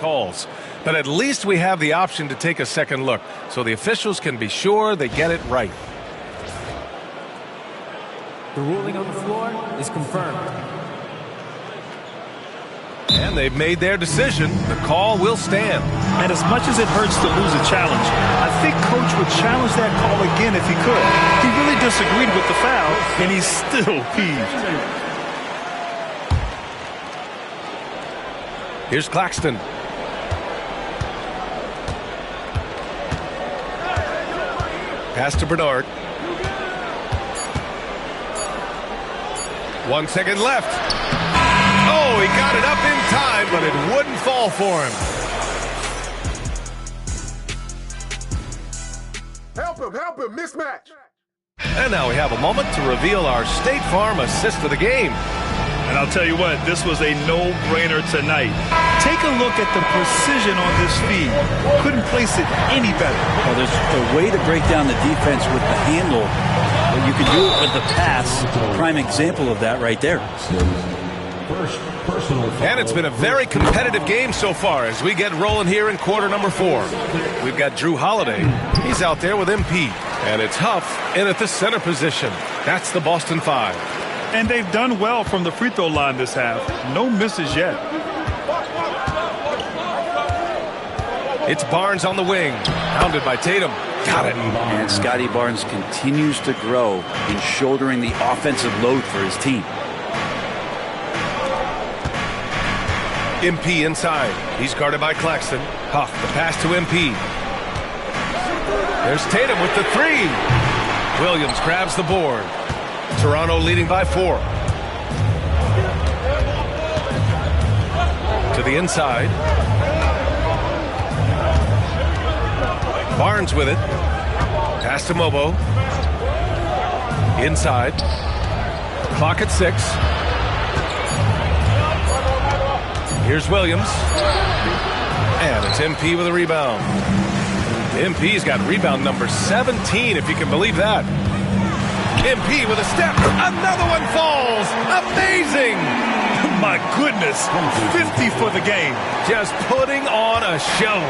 Calls. But at least we have the option to take a second look, so the officials can be sure they get it right. The ruling on the floor is confirmed. And they've made their decision. The call will stand. And as much as it hurts to lose a challenge, I think Coach would challenge that call again if he could. He really disagreed with the foul, and he's still peeved. Here's Claxton. Pass to Bernard. 1 second left. Oh, he got it up in time, but it wouldn't fall for him. Help him, mismatch. And now we have a moment to reveal our State Farm assist of the game. And I'll tell you what, this was a no-brainer tonight. Take a look at the precision on this feed. Couldn't place it any better. Well, there's a way to break down the defense with the handle. But you can do it with the pass. Prime example of that right there. And it's been a very competitive game so far as we get rolling here in quarter number 4. We've got Drew Holiday. He's out there with MP. And it's Huff in at the center position. That's the Boston 5. And they've done well from the free throw line this half. No misses yet. It's Barnes on the wing. Hounded by Tatum. Got it. And Scotty Barnes continues to grow in shouldering the offensive load for his team. MP inside. He's guarded by Claxton. Huff, the pass to MP. There's Tatum with the 3. Williams grabs the board. Toronto leading by 4. To the inside. Barnes with it. Pass to Mobo. Inside. Clock at 6. Here's Williams. And it's MP with a rebound. MP's got rebound number 17, if you can believe that. MP with a step. Another one falls. Amazing. My goodness. 50 for the game. Just putting on a show.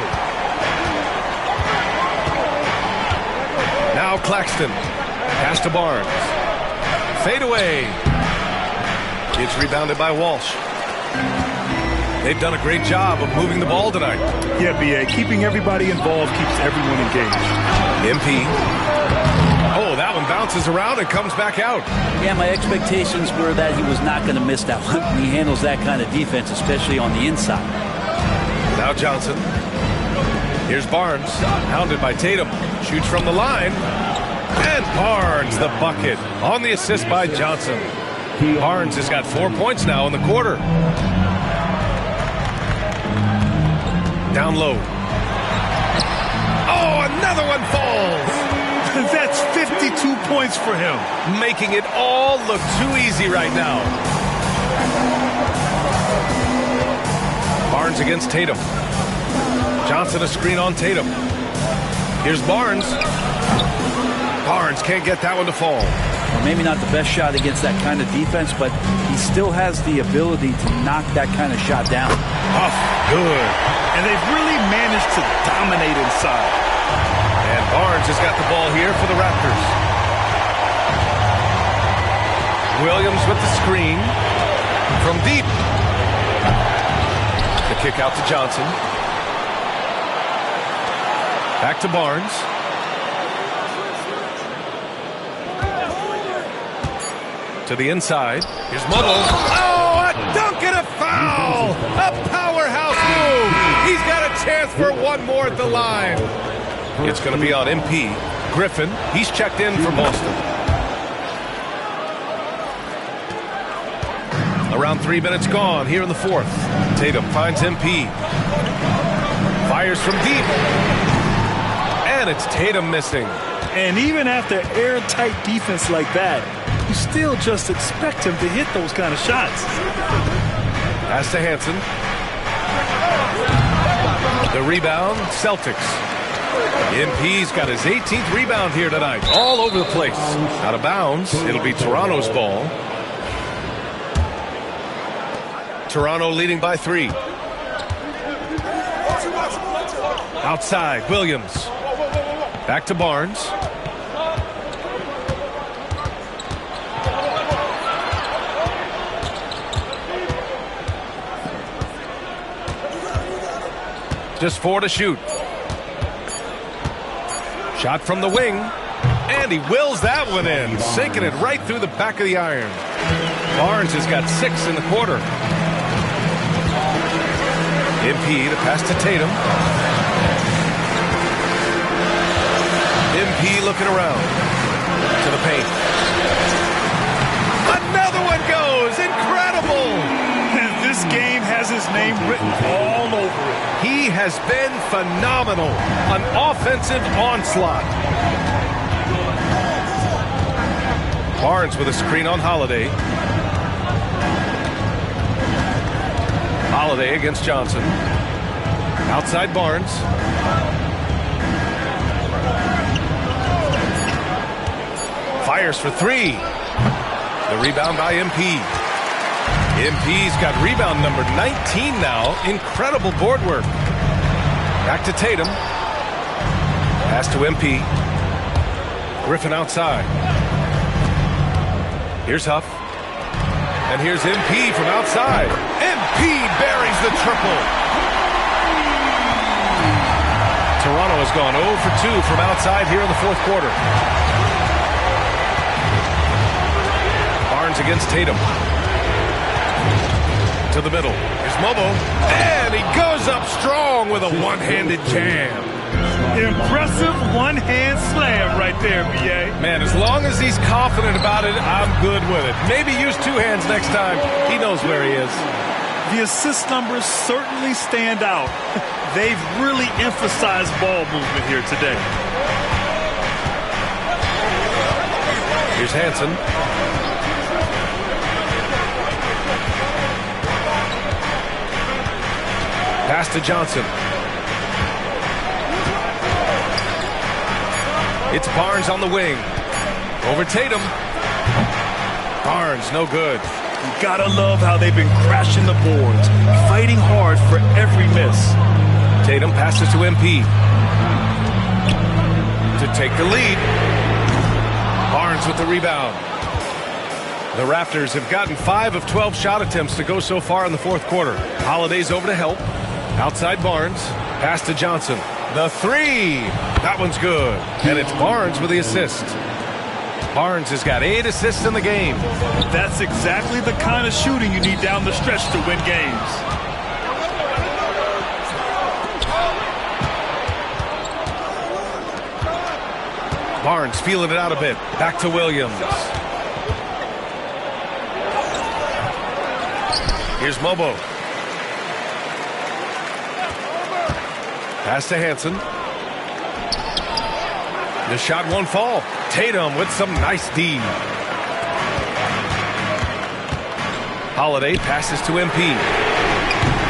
Now Claxton. Pass to Barnes. Fade away. It's rebounded by Walsh. They've done a great job of moving the ball tonight. Yeah, B.A. Keeping everybody involved keeps everyone engaged. MP. Oh, that one bounces around and comes back out. Yeah, my expectations were that he was not going to miss that one. He handles that kind of defense, especially on the inside. Now Johnson. Here's Barnes. Hounded by Tatum. Shoots from the line. And Barnes, the bucket. On the assist by Johnson. Barnes has got 4 points now in the quarter. Down low. Oh, another one falls. That's 52 points for him. Making it all look too easy right now. Barnes against Tatum. Johnson a screen on Tatum. Here's Barnes. Barnes can't get that one to fall. Well, maybe not the best shot against that kind of defense, but he still has the ability to knock that kind of shot down. Off, good. And they've really managed to dominate inside. And Barnes has got the ball here for the Raptors. Williams with the screen from deep. The kick out to Johnson. Back to Barnes. To the inside. Here's Muttle. Oh, a dunk and a foul! A powerhouse move! He's got a chance for one more at the line. It's going to be on MP. Griffin, he's checked in for Boston. Around 3 minutes gone here in the fourth. Tatum finds MP. Fires from deep. And it's Tatum missing. And even after airtight defense like that, you still just expect him to hit those kind of shots. Pass to Hansen. The rebound, Celtics. MP's got his 18th rebound here tonight. All over the place. Out of bounds. It'll be Toronto's ball. Toronto leading by 3. Outside, Williams. Back to Barnes. Just 4 to shoot. Shot from the wing. And he wills that one in. Sinking it right through the back of the iron. Barnes has got 6 in the quarter. MP to pass to Tatum. MP looking around to the paint. Another one goes. Incredible. This game has his name written all over it. He has been phenomenal. An offensive onslaught. Barnes with a screen on Holiday. Holiday against Johnson. Outside Barnes. Fires for 3. The rebound by MP. MP's got rebound number 19 now. Incredible board work. Back to Tatum. Pass to MP. Griffin outside. Here's Huff. And here's MP from outside. MP buries the triple. Toronto has gone 0 for 2 from outside here in the fourth quarter. Barnes against Tatum. To the middle. Here's Mobo. And he goes up strong with a one-handed jam. Impressive one-hand slam right there, B.A. Man, as long as he's confident about it, I'm good with it. Maybe use 2 hands next time. He knows where he is. The assist numbers certainly stand out. They've really emphasized ball movement here today. Here's Hansen. Pass to Johnson. It's Barnes on the wing. Over Tatum. Barnes, no good. You gotta love how they've been crashing the boards, fighting hard for every miss. Tatum passes to MP. To take the lead. Barnes with the rebound. The Raptors have gotten 5 of 12 shot attempts to go so far in the fourth quarter. Holiday's over to help. Outside Barnes. Pass to Johnson. The 3. That one's good. And it's Barnes with the assist. Barnes has got 8 assists in the game. That's exactly the kind of shooting you need down the stretch to win games. Barnes feeling it out a bit. Back to Williams. Here's Mobo. Pass to Hansen. The shot won't fall. Tatum with some nice D. Holiday passes to MP.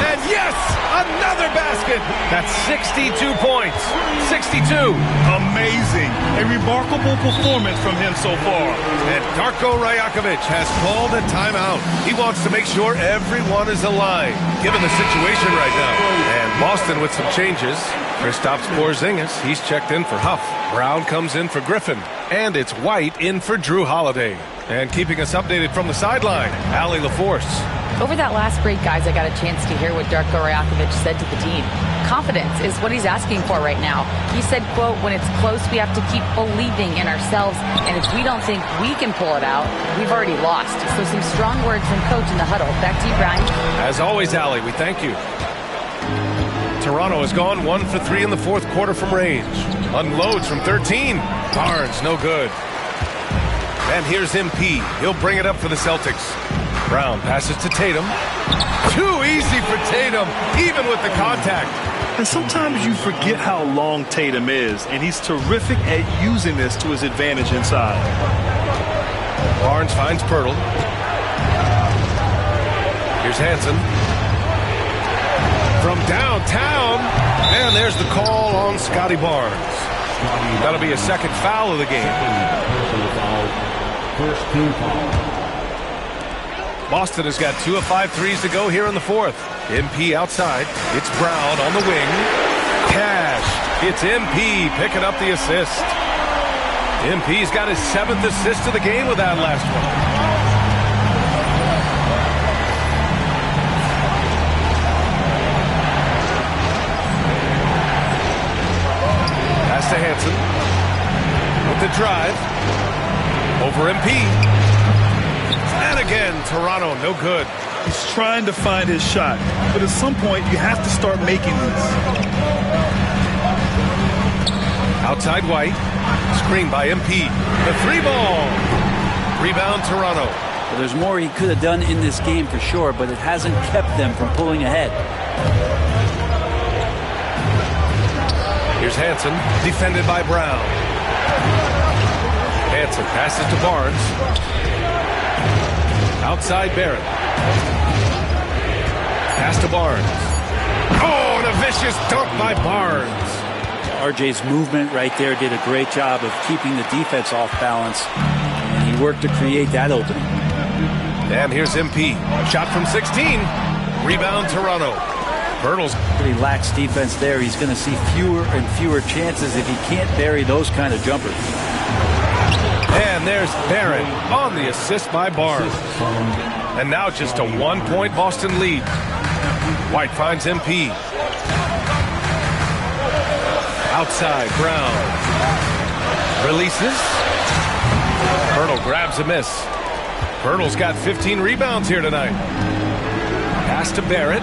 And yes! Another basket. That's 62 points. 62. Amazing. A remarkable performance from him so far. And Darko Rajakovic has called a timeout. He wants to make sure everyone is aligned, given the situation right now. And Boston with some changes. Kristaps Porzingis, he's checked in for Huff. Brown comes in for Griffin. And it's White in for Drew Holiday. And keeping us updated from the sideline, Allie LaForce. Over that last break, guys, I got a chance to hear what Darko Rajakovic said to the team. Confidence is what he's asking for right now. He said, quote, when it's close, we have to keep believing in ourselves. And if we don't think we can pull it out, we've already lost. So some strong words from coach in the huddle. Back to you, Brian. As always, Allie, we thank you. Toronto has gone 1 for 3 in the fourth quarter from range. Unloads from 13. Barnes, no good. And here's MP. He'll bring it up for the Celtics. Brown passes to Tatum. Too easy for Tatum, even with the contact. And sometimes you forget how long Tatum is, and he's terrific at using this to his advantage inside. Barnes finds Pirtle. Here's Hansen. From downtown, and there's the call on Scotty Barnes. That'll be a second foul of the game. First team foul. Boston has got 2 of 5 threes to go here in the fourth. MP outside. It's Brown on the wing. Cash. It's MP picking up the assist. MP's got his 7th assist of the game with that last one. Pass to Hansen. With the drive. Over MP. And again, Toronto, no good. He's trying to find his shot, but at some point, you have to start making these. Outside White. Screen by MP. The 3-ball. Rebound, Toronto. Well, there's more he could have done in this game for sure, but it hasn't kept them from pulling ahead. Here's Hansen, defended by Brown. Hansen passes to Barnes. Outside Barrett. Pass to Barnes. Oh, and a vicious dunk by Barnes. RJ's movement right there did a great job of keeping the defense off balance. And he worked to create that opening. And here's MP. Shot from 16. Rebound, Toronto. Pirtle's pretty lax defense there. He's going to see fewer and fewer chances if he can't bury those kind of jumpers. And there's Barrett on the assist by Barnes. And now just a 1-point Boston lead. White finds MP. Outside, Brown. Releases. Pirtle grabs a miss. Pirtle's got 15 rebounds here tonight. Pass to Barrett.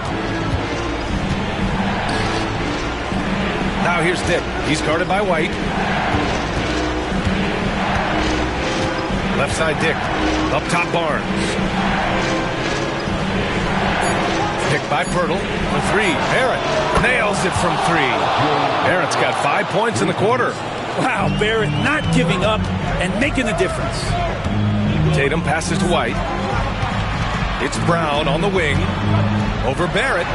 Now here's Dick. He's guarded by White. Left side Dick. Up top Barnes. Picked by Pirtle for 3. Barrett nails it from 3. Barrett's got 5 points in the quarter. Wow, Barrett not giving up and making a difference. Tatum passes to White. It's Brown on the wing. Over Barrett.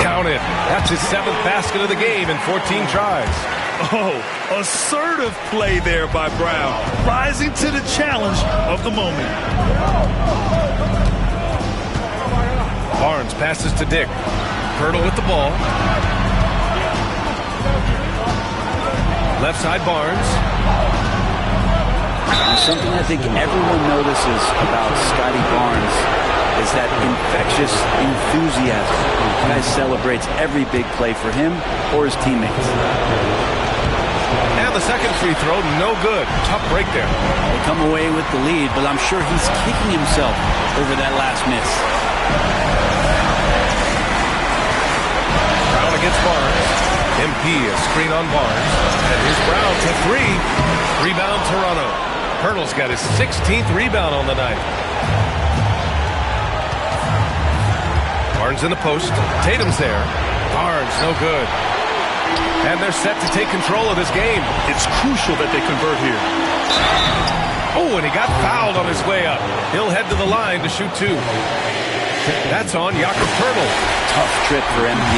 Count it. That's his 7th basket of the game in 14 tries. Oh, assertive play there by Brown, rising to the challenge of the moment. Barnes passes to Dick. Pirtle with the ball. Left side Barnes. Something I think everyone notices about Scotty Barnes is that infectious enthusiasm. The guy celebrates every big play for him or his teammates. And the second free throw, no good. Tough break there. They come away with the lead, but I'm sure he's kicking himself over that last miss. Brown against Barnes. MP a screen on Barnes. And here's Brown to 3. Rebound Toronto. Pirtle's got his 16th rebound on the night. Barnes in the post. Tatum's there. Barnes, no good. And they're set to take control of this game. It's crucial that they convert here. Oh, and he got fouled on his way up. He'll head to the line to shoot 2. That's on Jakob Pirtle. tough trip for MP.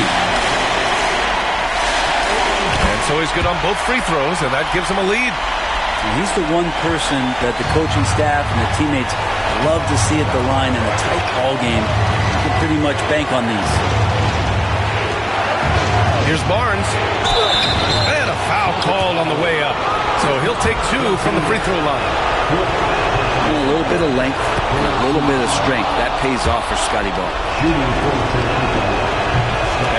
And so he's good on both free throws, and that gives him a lead. And he's the one person that the coaching staff and the teammates love to see at the line in a tight ball game. You can pretty much bank on these. Here's Barnes. And a foul called on the way up. So he'll take 2 from the free throw line. A little bit of length, and a little bit of strength. That pays off for Scotty Ball.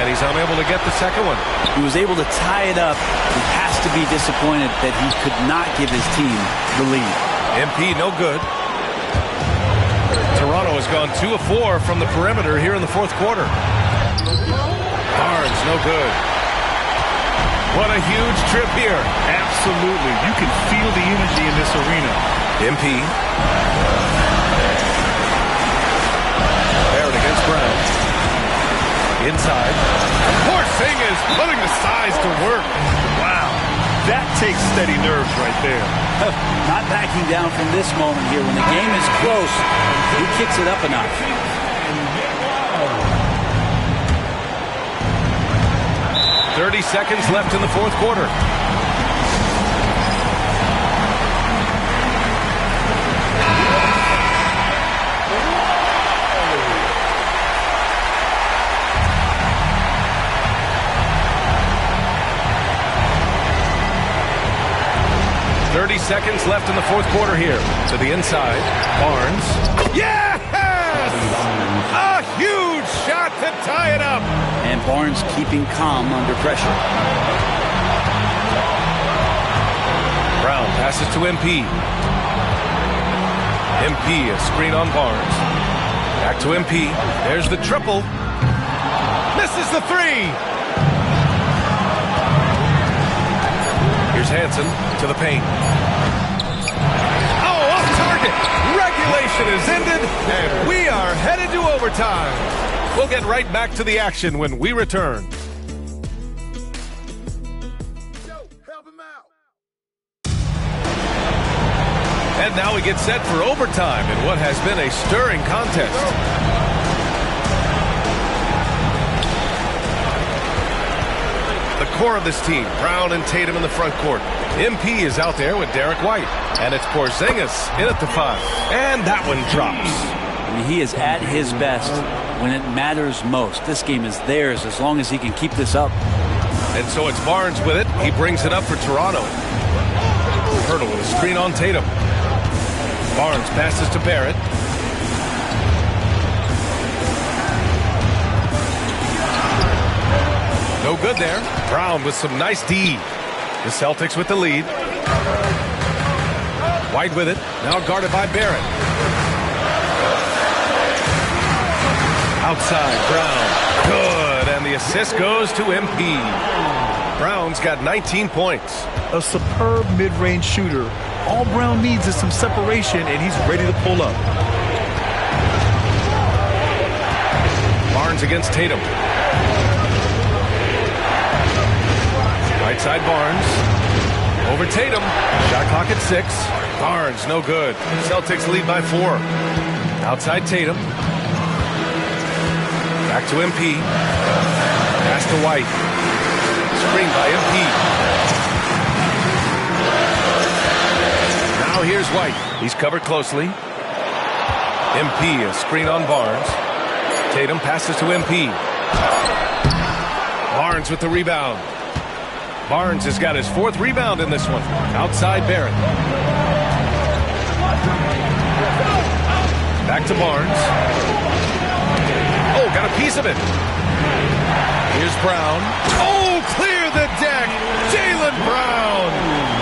And he's unable to get the second one. He was able to tie it up. He has to be disappointed that he could not give his team the lead. MP no good. Toronto has gone 2 of 4 from the perimeter here in the fourth quarter. Barnes no good. What a huge trip here. Absolutely. You can feel the energy in this arena. MP. Barrett against Brown. Inside. Porzingis putting the size to work. Wow. That takes steady nerves right there. Not backing down from this moment here. When the game is close, he kicks it up a notch. 30 seconds left in the fourth quarter. Seconds left in the fourth quarter here. To the inside. Barnes. Yes! A huge shot to tie it up. And Barnes keeping calm under pressure. Brown passes to MP. MP, a screen on Barnes. Back to MP. There's the triple. Misses the 3. Here's Hansen to the paint. Oh, off target. Regulation is ended, and we are headed to overtime. We'll get right back to the action when we return. And now we get set for overtime in what has been a stirring contest. The core of this team, Brown and Tatum in the front court. MP is out there with Derek White. And it's Porzingis in at the 5. And that one drops. I mean, he is at his best when it matters most. This game is theirs as long as he can keep this up. And so it's Barnes with it. He brings it up for Toronto. Hurdle with a screen on Tatum. Barnes passes to Barrett. No good there. Brown with some nice D. The Celtics with the lead. White with it. Now guarded by Barrett. Outside, Brown. Good. And the assist goes to MP. Brown's got 19 points. A superb mid-range shooter. All Brown needs is some separation, and he's ready to pull up. Barnes against Tatum. Right side Barnes. Over Tatum. Shot clock at 6. Barnes, no good. Celtics lead by 4. Outside Tatum. Back to MP. Pass to White. Screen by MP. Now here's White. He's covered closely. MP, a screen on Barnes. Tatum passes to MP. Barnes with the rebound. Barnes has got his 4th rebound in this one. Outside Barrett. Back to Barnes. Oh, got a piece of it. Here's Brown. Oh, clear the deck. Jaylen Brown.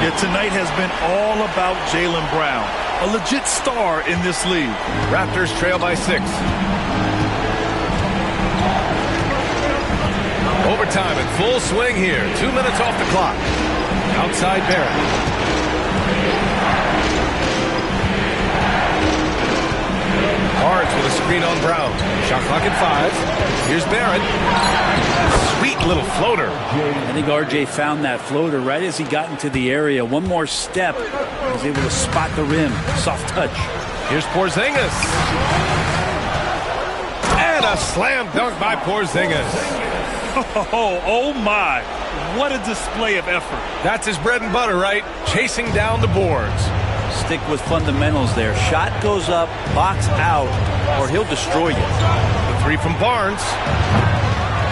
Yeah, tonight has been all about Jaylen Brown. A legit star in this league. Raptors trail by 6. Overtime in full swing here. 2 minutes off the clock. Outside Barrett. Barnes with a screen on Brown. Shot clock at 5. Here's Barrett. Sweet little floater. I think RJ found that floater right as he got into the area. One more step. He was able to spot the rim. Soft touch. Here's Porzingis. And a slam dunk by Porzingis. Oh my. What a display of effort. That's his bread and butter, right? Chasing down the boards. Stick with fundamentals there. Shot goes up, box out, or he'll destroy you. The three from Barnes.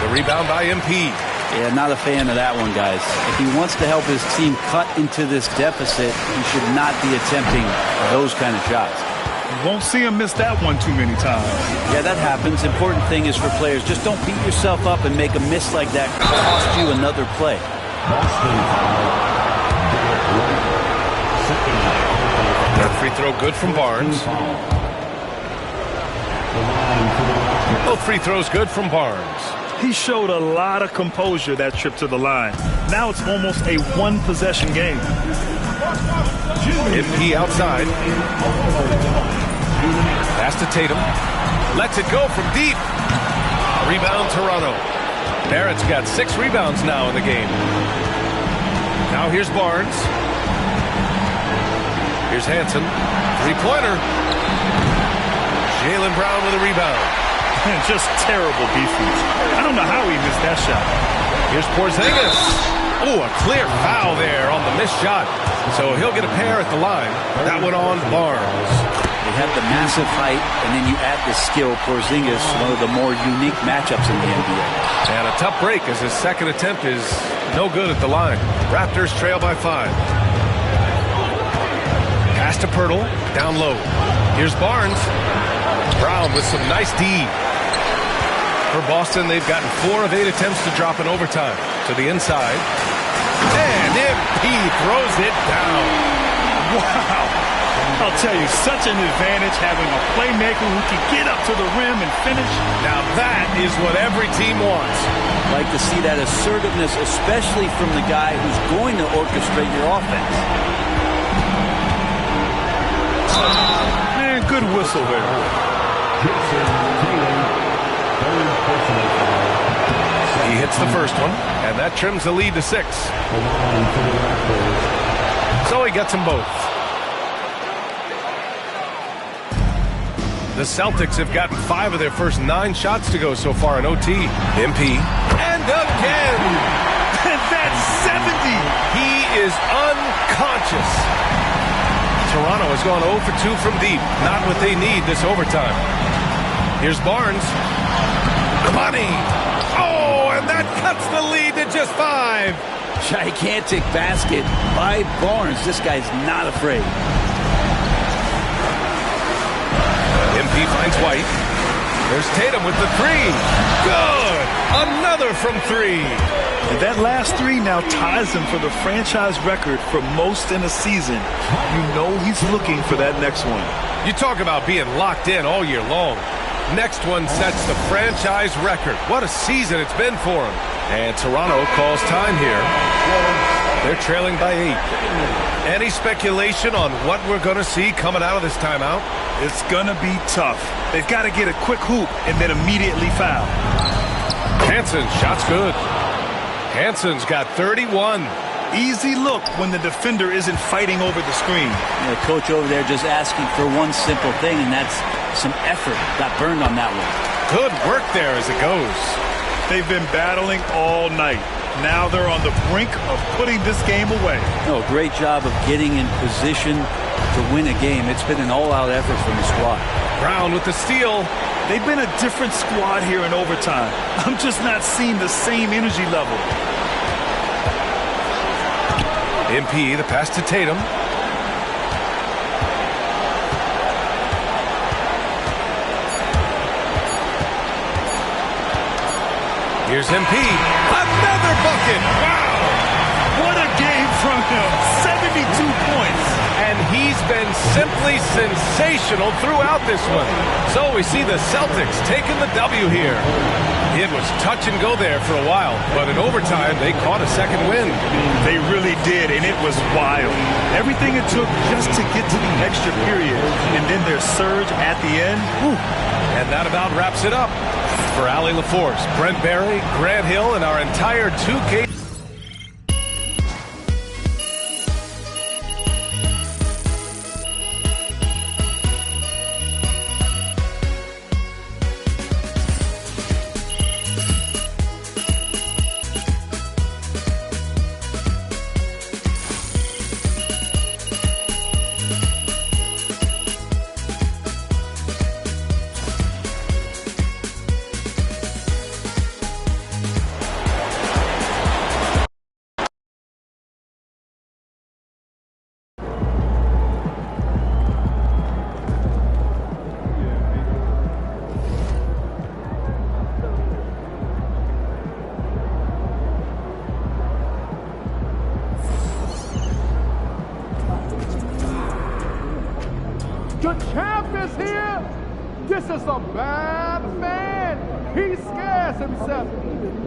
The rebound by MP. Yeah, not a fan of that one, guys. If he wants to help his team cut into this deficit, he should not be attempting those kind of shots. You won't see him miss that one too many times. Yeah, that happens. Important thing is for players, just don't beat yourself up and make a miss like that cost you another play. That free throw good from Barnes. Both free throws good from Barnes. He showed a lot of composure that trip to the line. Now it's almost a one-possession game. MP outside. Pass to Tatum. Lets it go from deep. Rebound Toronto. Barrett's got 6 rebounds now in the game. Now here's Barnes. Here's Hansen. Three-pointer. Jaylen Brown with a rebound. Just terrible defense. I don't know how he missed that shot. Here's Porzingis. Oh, a clear foul there on the missed shot. So he'll get a pair at the line. That one on Barnes. They have the massive height, and then you add the skill. Porzingis, one of the more unique matchups in the NBA. And a tough break as his second attempt is no good at the line. Raptors trail by 5. Pass to Pirtle, down low. Here's Barnes. Brown with some nice D. For Boston, they've gotten 4 of 8 attempts to drop in overtime. To the inside. And MP throws it down. Wow. I'll tell you, such an advantage having a playmaker who can get up to the rim and finish. Now that is what every team wants. Like to see that assertiveness, especially from the guy who's going to orchestrate your offense. Man, good whistle there. He hits the first one, and that trims the lead to 6. So he gets them both. The Celtics have gotten 5 of their first 9 shots to go so far in OT. MP. And again! And that's 70! He is unconscious. Toronto has gone 0 for 2 from deep. Not what they need this overtime. Here's Barnes. Money! Oh, and that cuts the lead to just 5. Gigantic basket by Barnes. This guy's not afraid. MP finds White. There's Tatum with the 3. Good! Another from 3. And that last 3 now ties him for the franchise record for most in a season. You know he's looking for that next one. You talk about being locked in all year long. Next one sets the franchise record. What a season it's been for him. And Toronto calls time here. They're trailing by 8. Any speculation on what we're going to see coming out of this timeout? It's going to be tough. They've got to get a quick hoop and then immediately foul. Hansen's shot's good. Hansen's got 31. Easy look when the defender isn't fighting over the screen. Yeah, the coach over there just asking for one simple thing, and that's some effort. Got burned on that one. Good work there as it goes. They've been battling all night. Now they're on the brink of putting this game away. No, great job of getting in position to win a game. It's been an all-out effort from the squad. Brown with the steal. They've been a different squad here in overtime. I'm just not seeing the same energy level. MP, the pass to Tatum. Here's MP. Another bucket. Wow. What a game from him. 72 points. And he's been simply sensational throughout this one. So we see the Celtics taking the W here. It was touch and go there for a while, but in overtime, they caught a second win. They really did, and it was wild. Everything it took just to get to the extra period, and then their surge at the end. Whew. And that about wraps it up. For Allie LaForce, Brent Barry, Grant Hill, and our entire 2K. This is a bad man. He scares himself.